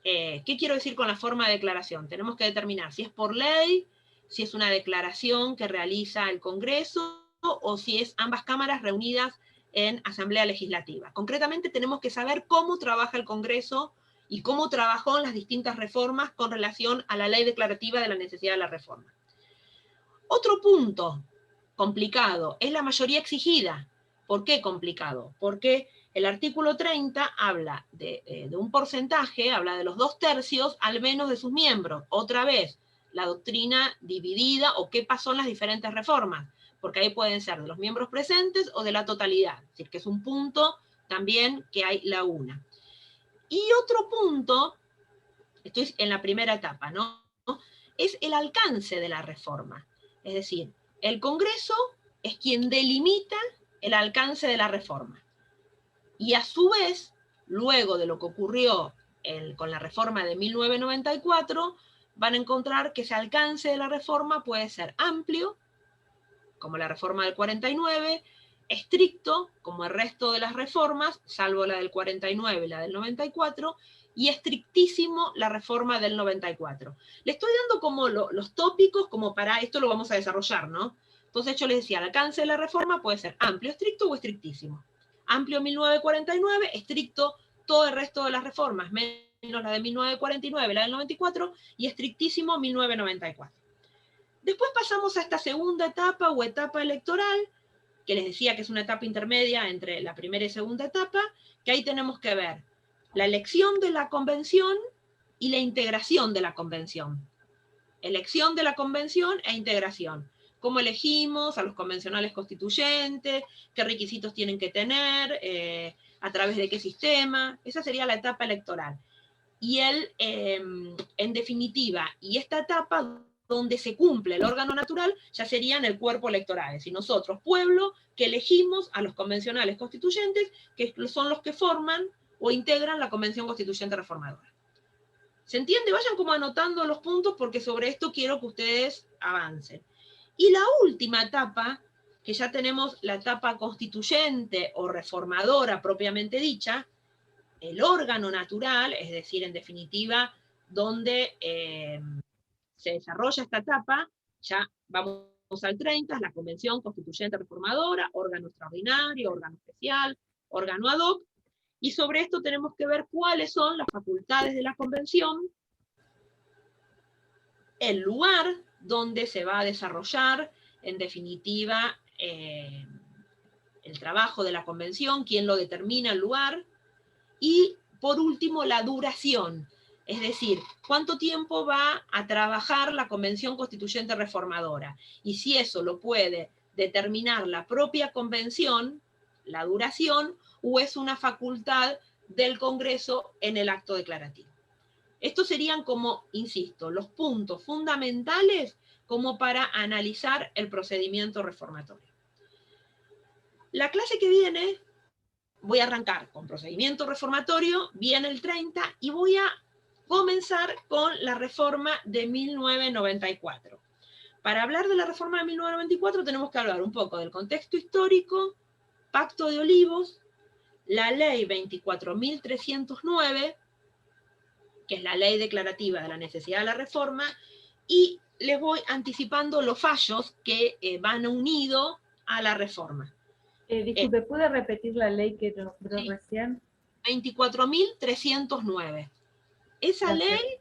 ¿Qué quiero decir con la forma de declaración? Tenemos que determinar si es por ley, si es una declaración que realiza el Congreso, o si es ambas cámaras reunidas en Asamblea Legislativa. Concretamente tenemos que saber cómo trabaja el Congreso y cómo trabajó en las distintas reformas con relación a la ley declarativa de la necesidad de la reforma. Otro punto complicado es la mayoría exigida. ¿Por qué complicado? Porque el artículo 30 habla de un porcentaje, habla de los 2/3 al menos de sus miembros. Otra vez, la doctrina dividida o qué pasó en las diferentes reformas, porque ahí pueden ser de los miembros presentes o de la totalidad. Es decir, que es un punto también que hay laguna. Y otro punto, esto es en la primera etapa, ¿no? Es el alcance de la reforma. Es decir, el Congreso es quien delimita el alcance de la reforma. Y a su vez, luego de lo que ocurrió con la reforma de 1994, van a encontrar que ese alcance de la reforma puede ser amplio, como la reforma del 49, estricto, como el resto de las reformas, salvo la del 49 y la del 94, y estrictísimo la reforma del 94. Le estoy dando como los tópicos, como para esto lo vamos a desarrollar, ¿no? Entonces yo les decía, el alcance de la reforma puede ser amplio, estricto o estrictísimo. Amplio 1949, estricto todo el resto de las reformas, menos la de 1949, la del 94, y estrictísimo 1994. Después pasamos a esta segunda etapa o etapa electoral, que les decía que es una etapa intermedia entre la primera y segunda etapa, que ahí tenemos que ver la elección de la convención y la integración de la convención. Elección de la convención e integración. Cómo elegimos a los convencionales constituyentes, qué requisitos tienen que tener, a través de qué sistema. Esa sería la etapa electoral. Y en definitiva, y esta etapa donde se cumple el órgano natural, ya sería en el cuerpo electoral. Es decir, nosotros, pueblo, que elegimos a los convencionales constituyentes, que son los que forman o integran la Convención Constituyente Reformadora. ¿Se entiende? Vayan como anotando los puntos, porque sobre esto quiero que ustedes avancen. Y la última etapa, que ya tenemos la etapa constituyente o reformadora propiamente dicha, el órgano natural, es decir, en definitiva, donde se desarrolla esta etapa, ya vamos al 30, es la Convención Constituyente Reformadora, órgano extraordinario, órgano especial, órgano ad hoc, y sobre esto tenemos que ver cuáles son las facultades de la Convención, el lugar donde se va a desarrollar, en definitiva, el trabajo de la Convención, quién lo determina el lugar, y por último la duración, es decir, cuánto tiempo va a trabajar la Convención Constituyente Reformadora, y si eso lo puede determinar la propia Convención, la duración, o es una facultad del Congreso en el acto declarativo. Estos serían como, insisto, los puntos fundamentales como para analizar el procedimiento reformatorio. La clase que viene, voy a arrancar con procedimiento reformatorio, viene el 30, y voy a comenzar con la reforma de 1994. Para hablar de la reforma de 1994 tenemos que hablar un poco del contexto histórico, Pacto de Olivos, la ley 24.309, que es la ley declarativa de la necesidad de la reforma, y les voy anticipando los fallos que van unidos a la reforma. Disculpe, ¿puede repetir la ley que nombró recién? 24.309. Esa Gracias. ley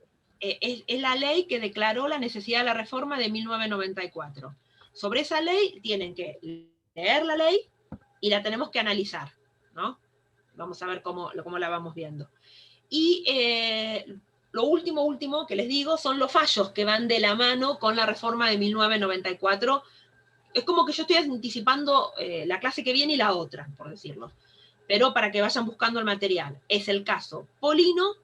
es la ley que declaró la necesidad de la reforma de 1994. Sobre esa ley tienen que leer la ley y la tenemos que analizar, ¿no? Vamos a ver cómo la vamos viendo. Y lo último que les digo son los fallos que van de la mano con la reforma de 1994. Es como que yo estoy anticipando la clase que viene y la otra, por decirlo. Pero para que vayan buscando el material. Es el caso Polino,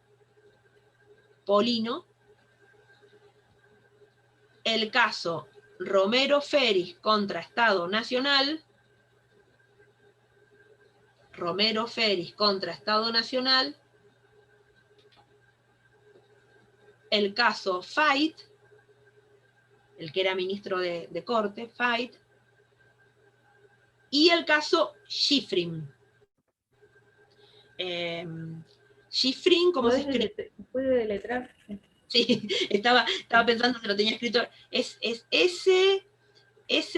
el caso Romero Feris contra Estado Nacional, el caso Fait, el que era ministro de Corte, Fait, y el caso Schifrin. Schifrin, ¿cómo se escribe? ¿Puede deletrar? Sí, estaba pensando que lo tenía escrito. Es S-C-H-I-R-I-F-R-I-N,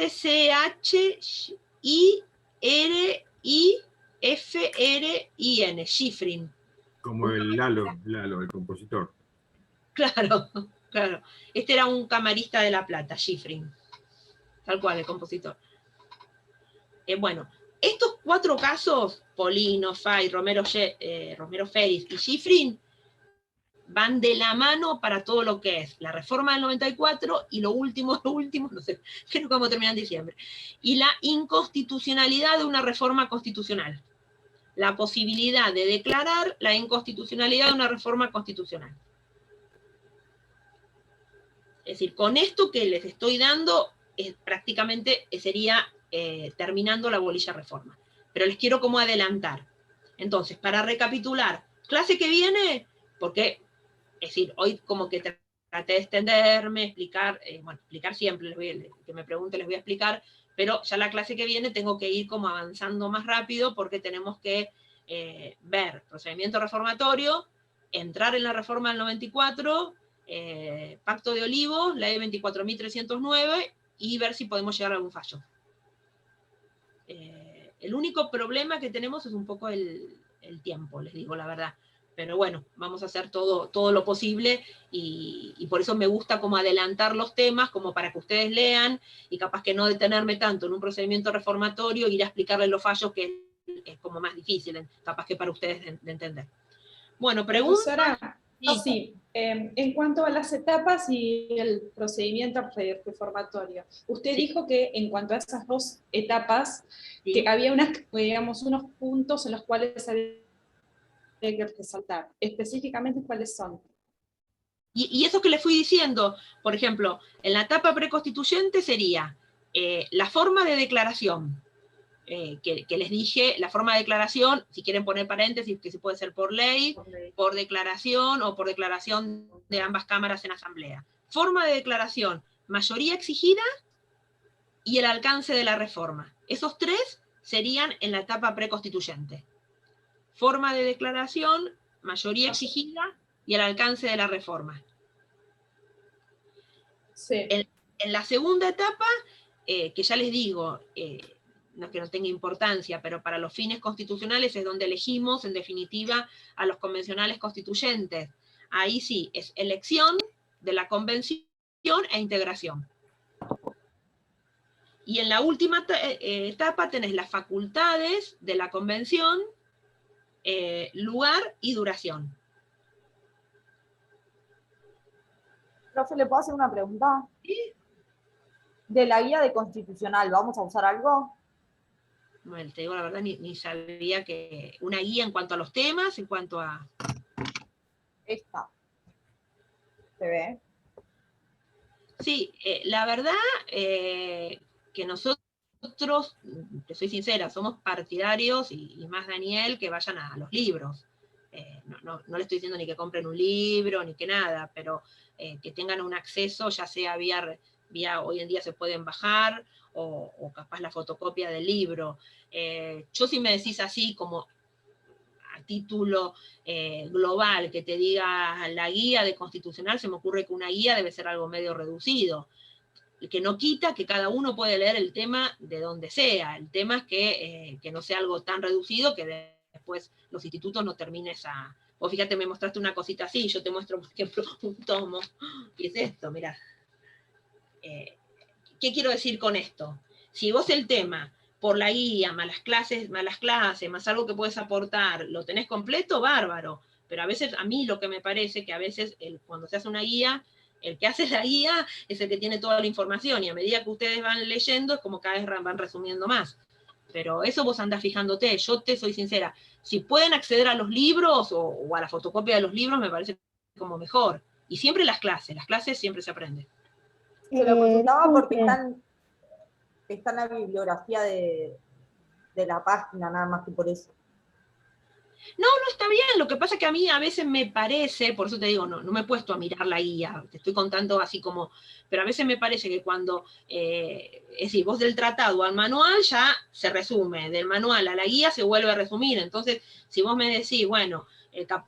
Schifrin. Como el Lalo, el compositor. Claro. Este era un camarista de La Plata, Schifrin. Tal cual, el compositor. Bueno, estos 4 casos, Polino, Fay, Romero Feris y Schifrin, van de la mano para todo lo que es la reforma del 94 y lo último, no sé, creo que vamos a terminar en diciembre, y la inconstitucionalidad de una reforma constitucional. La posibilidad de declarar la inconstitucionalidad de una reforma constitucional. Es decir, con esto que les estoy dando, prácticamente sería terminando la bolilla reforma. Pero les quiero como adelantar. Entonces, para recapitular, clase que viene, porque, es decir, hoy como que traté de extenderme, explicar siempre, que me pregunten les voy a explicar, pero ya la clase que viene tengo que ir como avanzando más rápido porque tenemos que ver procedimiento reformatorio, entrar en la reforma del 94, Pacto de Olivos, ley 24.309, y ver si podemos llegar a algún fallo. El único problema que tenemos es un poco el tiempo, les digo la verdad. Pero bueno, vamos a hacer todo lo posible y por eso me gusta como adelantar los temas, como para que ustedes lean y capaz que no detenerme tanto en un procedimiento reformatorio, ir a explicarles los fallos, que es como más difícil, capaz que para ustedes de entender. Bueno, pregunta. Sí, en cuanto a las etapas y el procedimiento reformatorio, usted dijo que en cuanto a esas 2 etapas, que había unos puntos en los cuales había que resaltar. Específicamente, ¿cuáles son? Y eso que les fui diciendo, por ejemplo, en la etapa preconstituyente sería la forma de declaración, que les dije, la forma de declaración, si quieren poner paréntesis, que se puede hacer por ley, por declaración o por declaración de ambas cámaras en asamblea. Forma de declaración, mayoría exigida y el alcance de la reforma. Esos 3 serían en la etapa preconstituyente. Forma de declaración, mayoría exigida y el alcance de la reforma. Sí. En la segunda etapa, que ya les digo, no es que no tenga importancia, pero para los fines constitucionales es donde elegimos, en definitiva, a los convencionales constituyentes. Ahí sí, es elección de la convención e integración. Y en la última etapa tenés las facultades de la convención, lugar y duración. Profe, ¿le puedo hacer una pregunta? ¿Sí? ¿De la guía de constitucional vamos a usar algo? Bueno, te digo la verdad, ni sabía que una guía en cuanto a los temas, en cuanto a... Esta. ¿Se ve? Sí, la verdad que nosotros, te soy sincera, somos partidarios, y más Daniel, que vayan a los libros. No le estoy diciendo ni que compren un libro, ni que nada, pero que tengan un acceso, ya sea vía hoy en día se pueden bajar, o capaz la fotocopia del libro. Yo si me decís así como título global que te diga la guía de constitucional, se me ocurre que una guía debe ser algo medio reducido, que no quita que cada uno puede leer el tema de donde sea. El tema es que no sea algo tan reducido que después los institutos no terminen esa... Vos fíjate, me mostraste una cosita así, yo te muestro, por ejemplo, un tomo, y es esto, mirá. ¿Qué quiero decir con esto? Si vos el tema, por la guía, más las clases, más algo que puedes aportar, lo tenés completo, bárbaro. Pero a veces, a mí lo que me parece que a veces cuando se hace una guía, el que hace la guía es el que tiene toda la información, y a medida que ustedes van leyendo, es como cada vez van resumiendo más. Pero eso vos andás fijándote, yo te soy sincera, si pueden acceder a los libros o a la fotocopia de los libros, me parece como mejor. Y siempre las clases siempre se aprende. Se lo consultaba porque está en la bibliografía de la página, nada más que por eso. No está bien, lo que pasa es que a mí a veces me parece, por eso te digo, no me he puesto a mirar la guía, te estoy contando así como, pero a veces me parece que cuando, es decir, vos del tratado al manual ya se resume, del manual a la guía se vuelve a resumir, entonces si vos me decís, bueno,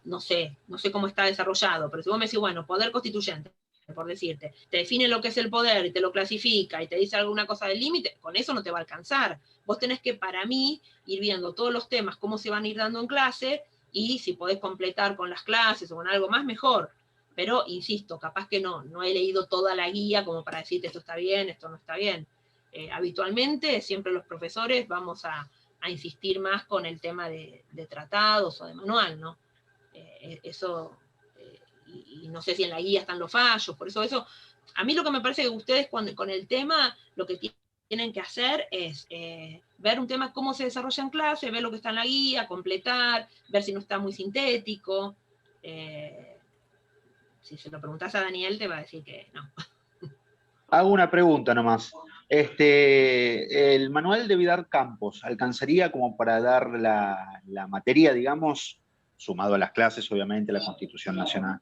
no sé cómo está desarrollado, pero si vos me decís, bueno, poder constituyente, por decirte, te define lo que es el poder y te lo clasifica y te dice alguna cosa del límite, con eso no te va a alcanzar. Vos tenés que, para mí, ir viendo todos los temas, cómo se van a ir dando en clase, y si podés completar con las clases o con algo más, mejor. Pero, insisto, capaz que no he leído toda la guía como para decirte esto está bien, esto no está bien. Habitualmente, siempre los profesores vamos a insistir más con el tema de tratados o de manual, ¿no? Eso... y no sé si en la guía están los fallos, por eso, a mí lo que me parece que ustedes con el tema, lo que tienen que hacer es ver un tema, cómo se desarrolla en clase, ver lo que está en la guía, completar, ver si no está muy sintético. Si se lo preguntás a Daniel, te va a decir que no. Hago una pregunta nomás. ¿El manual de Vidar Campos alcanzaría como para dar la materia, digamos, sumado a las clases, obviamente, la Constitución Nacional?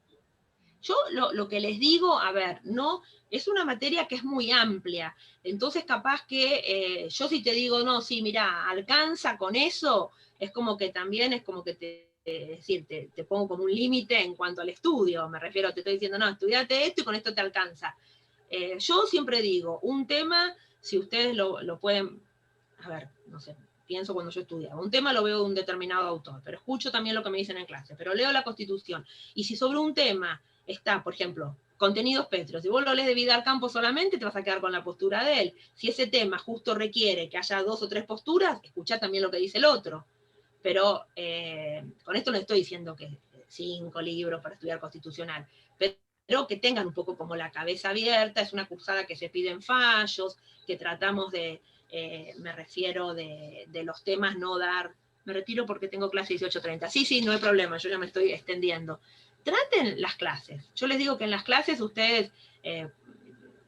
Yo lo que les digo, a ver, no, es una materia que es muy amplia, entonces capaz que yo si te digo, no, sí, mira, alcanza con eso, es como que también es como que te pongo como un límite en cuanto al estudio, me refiero, te estoy diciendo, no, estudiate esto y con esto te alcanza. Yo siempre digo, un tema, si ustedes lo pueden, a ver, no sé, pienso cuando yo estudiaba, un tema lo veo de un determinado autor, pero escucho también lo que me dicen en clase, pero leo la Constitución, y si sobre un tema está, por ejemplo, contenidos Petro, si vos lo lees de Vidar Campos solamente, te vas a quedar con la postura de él. Si ese tema justo requiere que haya 2 o 3 posturas, escuchá también lo que dice el otro. Pero con esto no estoy diciendo que 5 libros para estudiar constitucional, pero que tengan un poco como la cabeza abierta, es una cursada que se piden fallos, que tratamos de, me refiero de los temas no dar, me retiro porque tengo clase 18:30. Sí, no hay problema, yo ya me estoy extendiendo. Traten las clases. Yo les digo que en las clases ustedes,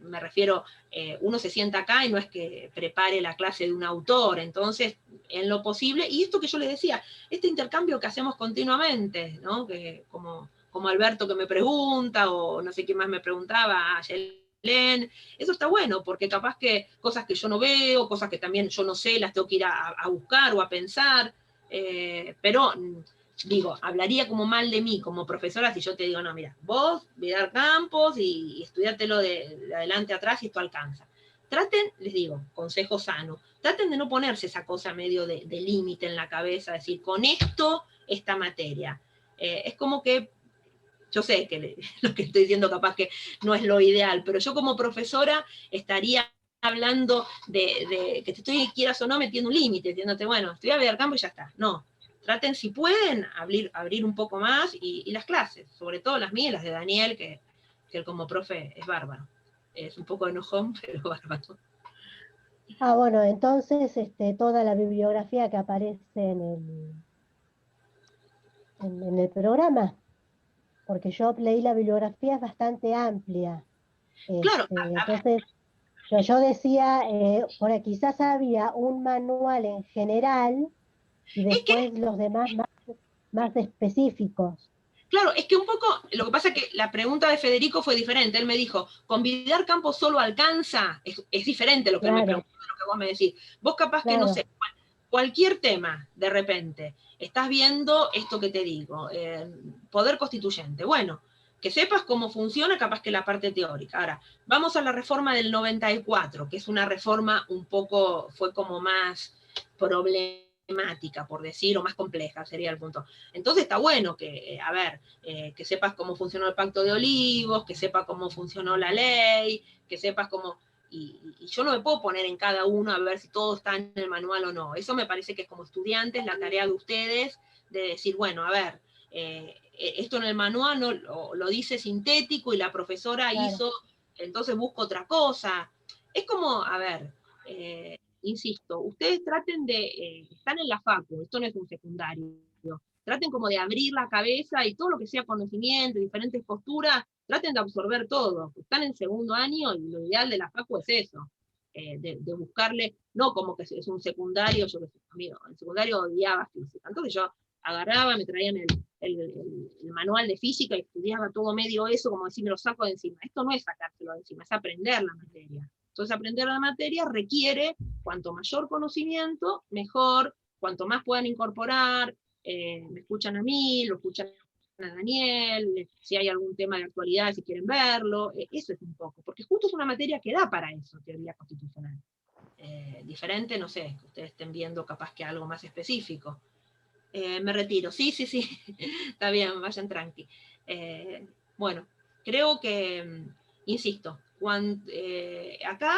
me refiero, uno se sienta acá y no es que prepare la clase de un autor, entonces, en lo posible, y esto que yo les decía, este intercambio que hacemos continuamente, ¿no? Que como Alberto que me pregunta, o no sé quién más me preguntaba, Yelén, eso está bueno, porque capaz que cosas que yo no veo, cosas que también yo no sé, las tengo que ir a buscar o a pensar, pero... digo, hablaría como mal de mí como profesora si yo te digo, no, mira, vos, Vidar Campos y estudiártelo de adelante a atrás y esto alcanza. Traten, les digo, consejo sano, traten de no ponerse esa cosa medio de límite en la cabeza, decir, con esto, esta materia. Es como que, yo sé que lo que estoy diciendo capaz que no es lo ideal, pero yo como profesora estaría hablando de que te estoy, quieras o no, metiendo un límite, diciéndote, bueno, estudia Vidar Campos y ya está. No. Traten, si pueden, abrir un poco más, y las clases, sobre todo las mías, las de Daniel, que él como profe es bárbaro. Es un poco enojón, pero bárbaro. Bueno, entonces toda la bibliografía que aparece en el programa, porque yo leí la bibliografía, es bastante amplia. Claro. Entonces, yo decía, quizás había un manual en general, y después los demás más específicos. Claro, es que un poco, lo que pasa es que la pregunta de Federico fue diferente. Él me dijo, ¿con Vidar Campos solo alcanza? Es diferente lo que él me preguntó, lo que vos me decís. Vos capaz que, no sé, cualquier tema, de repente, estás viendo esto que te digo, poder constituyente, bueno, que sepas cómo funciona capaz que la parte teórica. Ahora, vamos a la reforma del 94, que es una reforma un poco, fue como más problemática, por decir, o más compleja, sería el punto. Entonces está bueno que, a ver, que sepas cómo funcionó el Pacto de Olivos, que sepas cómo funcionó la ley, que sepas cómo... Y yo no me puedo poner en cada uno a ver si todo está en el manual o no. Eso me parece que es como estudiantes, la tarea de ustedes, de decir, bueno, a ver, esto en el manual no, lo dice sintético y la profesora hizo, entonces busco otra cosa. Es como, a ver, insisto, ustedes traten de, están en la facu, esto no es un secundario, traten como de abrir la cabeza y todo lo que sea conocimiento, diferentes posturas, traten de absorber todo. Están en segundo año y lo ideal de la facu es eso, de buscarle, no como que es un secundario, yo que sé, amigo, en secundario odiaba física, entonces yo agarraba, me traían el manual de física y estudiaba todo medio eso, como decir, me lo saco de encima. Esto no es sacárselo de encima, es aprender la materia. Entonces aprender la materia requiere, cuanto mayor conocimiento, mejor, cuanto más puedan incorporar, me escuchan a mí, lo escuchan a Daniel, si hay algún tema de actualidad, si quieren verlo, eso es un poco, porque justo es una materia que da para eso, teoría constitucional. Diferente, no sé, que ustedes estén viendo capaz que algo más específico. Me retiro, sí, está bien, vayan tranqui. Bueno, creo que, insisto, acá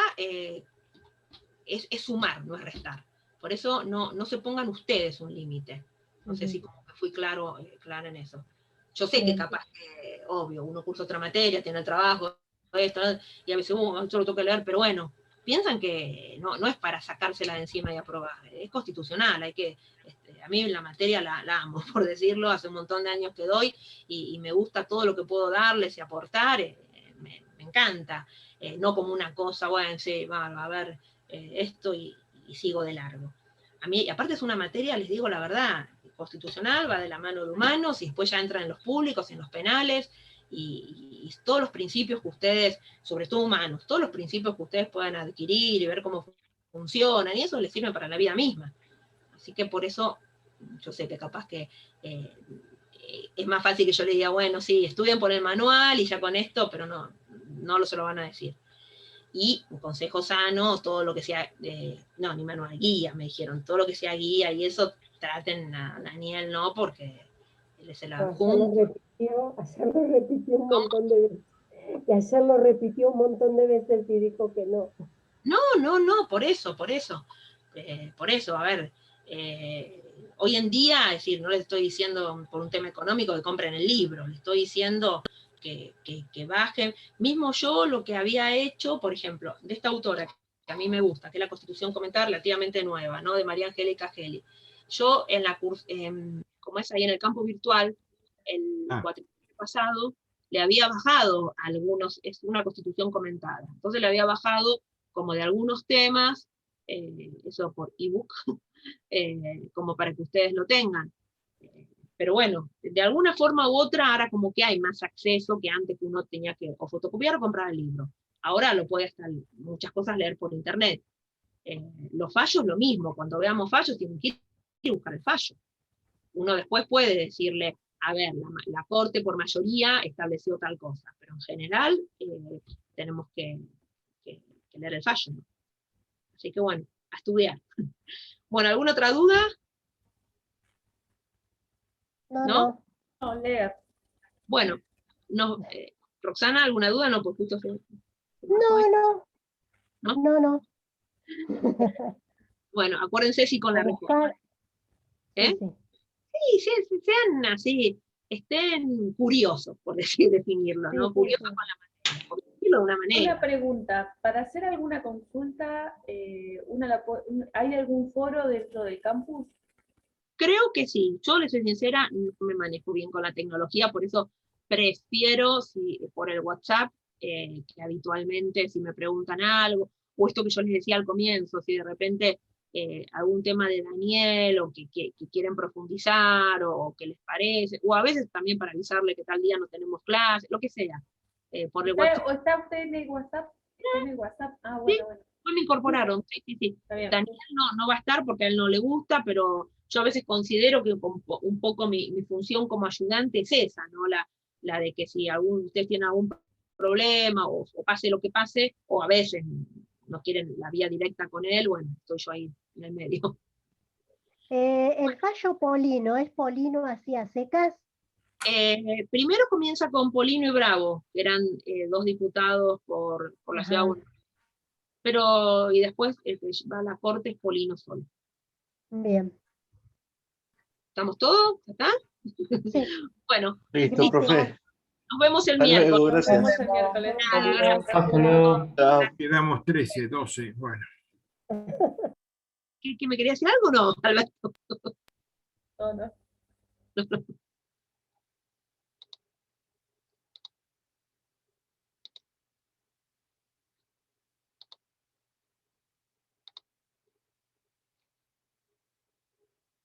es sumar, no es restar. Por eso no se pongan ustedes un límite. No sé si como que fui clara en eso. Yo sé que capaz que, obvio, uno cursa otra materia, tiene el trabajo, esto, y a veces yo lo tengo que leer, pero bueno, piensan que no es para sacársela de encima y aprobar, es constitucional, hay que, a mí la materia la amo, por decirlo, hace un montón de años que doy, y me gusta todo lo que puedo darles y aportar, me encanta, no como una cosa, bueno, sí, va a ver esto y sigo de largo. A mí, aparte es una materia, les digo la verdad, constitucional, va de la mano de humanos, y después ya entra en los públicos, en los penales, y todos los principios que ustedes, sobre todo humanos, todos los principios que ustedes puedan adquirir y ver cómo funcionan, y eso les sirve para la vida misma. Así que por eso, yo sé que capaz que es más fácil que yo le diga, bueno, sí, estudien por el manual y ya con esto, pero no se lo van a decir. Y un consejo sano, todo lo que sea, no, ni manual, guía, me dijeron, todo lo que sea guía y eso, traten a Daniel, no, porque él es el adjunto. Ayer lo repitió un montón de veces. Y ayer lo repitió un montón de veces y dijo que no. No, por eso. Por eso, a ver, hoy en día, es decir, no les estoy diciendo por un tema económico que compren el libro, les estoy diciendo que bajen. Mismo yo lo que había hecho, por ejemplo, de esta autora, que a mí me gusta, que es la Constitución comentada relativamente nueva, ¿no? De María Angélica Geli. Yo en la como es ahí en el campo virtual, el cuatrimestre pasado, le había bajado algunos, es una Constitución comentada, entonces le había bajado como de algunos temas, eso por ebook, como para que ustedes lo tengan. Pero bueno, de alguna forma u otra, ahora como que hay más acceso que antes, que uno tenía que o fotocopiar o comprar el libro. Ahora lo puede hasta muchas cosas leer por internet. Los fallos lo mismo, cuando veamos fallos tienen que ir a buscar el fallo. Uno después puede decirle, a ver, la Corte por mayoría estableció tal cosa, pero en general tenemos que leer el fallo, ¿no? Así que bueno, a estudiar. Bueno, ¿alguna otra duda? No. No, leer. Bueno, Roxana, ¿alguna duda? No, porque justo No. Bueno, acuérdense si con la reforma. Sí, sean así, estén curiosos, por definirlo, ¿no? Curiosos con la materia, por decirlo de una manera. Una pregunta, para hacer alguna consulta, ¿hay algún foro dentro del campus? Creo que sí, yo les soy sincera, no me manejo bien con la tecnología, por eso prefiero por el WhatsApp, que habitualmente si me preguntan algo, o esto que yo les decía al comienzo, si de repente algún tema de Daniel, o que quieren profundizar, o que les parece, o a veces también para avisarle que tal día no tenemos clase, lo que sea, por el WhatsApp. ¿O está usted en el WhatsApp? ¿En el WhatsApp? Ah, bueno, bueno. Después me incorporaron, sí. Daniel no va a estar porque a él no le gusta, pero yo a veces considero que un poco mi función como ayudante es esa, ¿no? La de que si ustedes tienen algún problema o pase lo que pase, o a veces no quieren la vía directa con él, bueno, estoy yo ahí en el medio. El fallo Polino, ¿es Polino así a secas? Primero comienza con Polino y Bravo, que eran 2 diputados por la ciudad de Buenos Aires. Pero, y después va a la corte es Polino solo. Bien. ¿Estamos todos? ¿Está? Sí. Bueno. Listo, profe. Nos vemos el Hasta luego, miércoles. gracias. Nos vemos el miércoles. Nada, gracias. Hasta luego. Chao. Quedamos 13, 12, bueno. ¿Qué me quería decir algo o no, Alberto? No.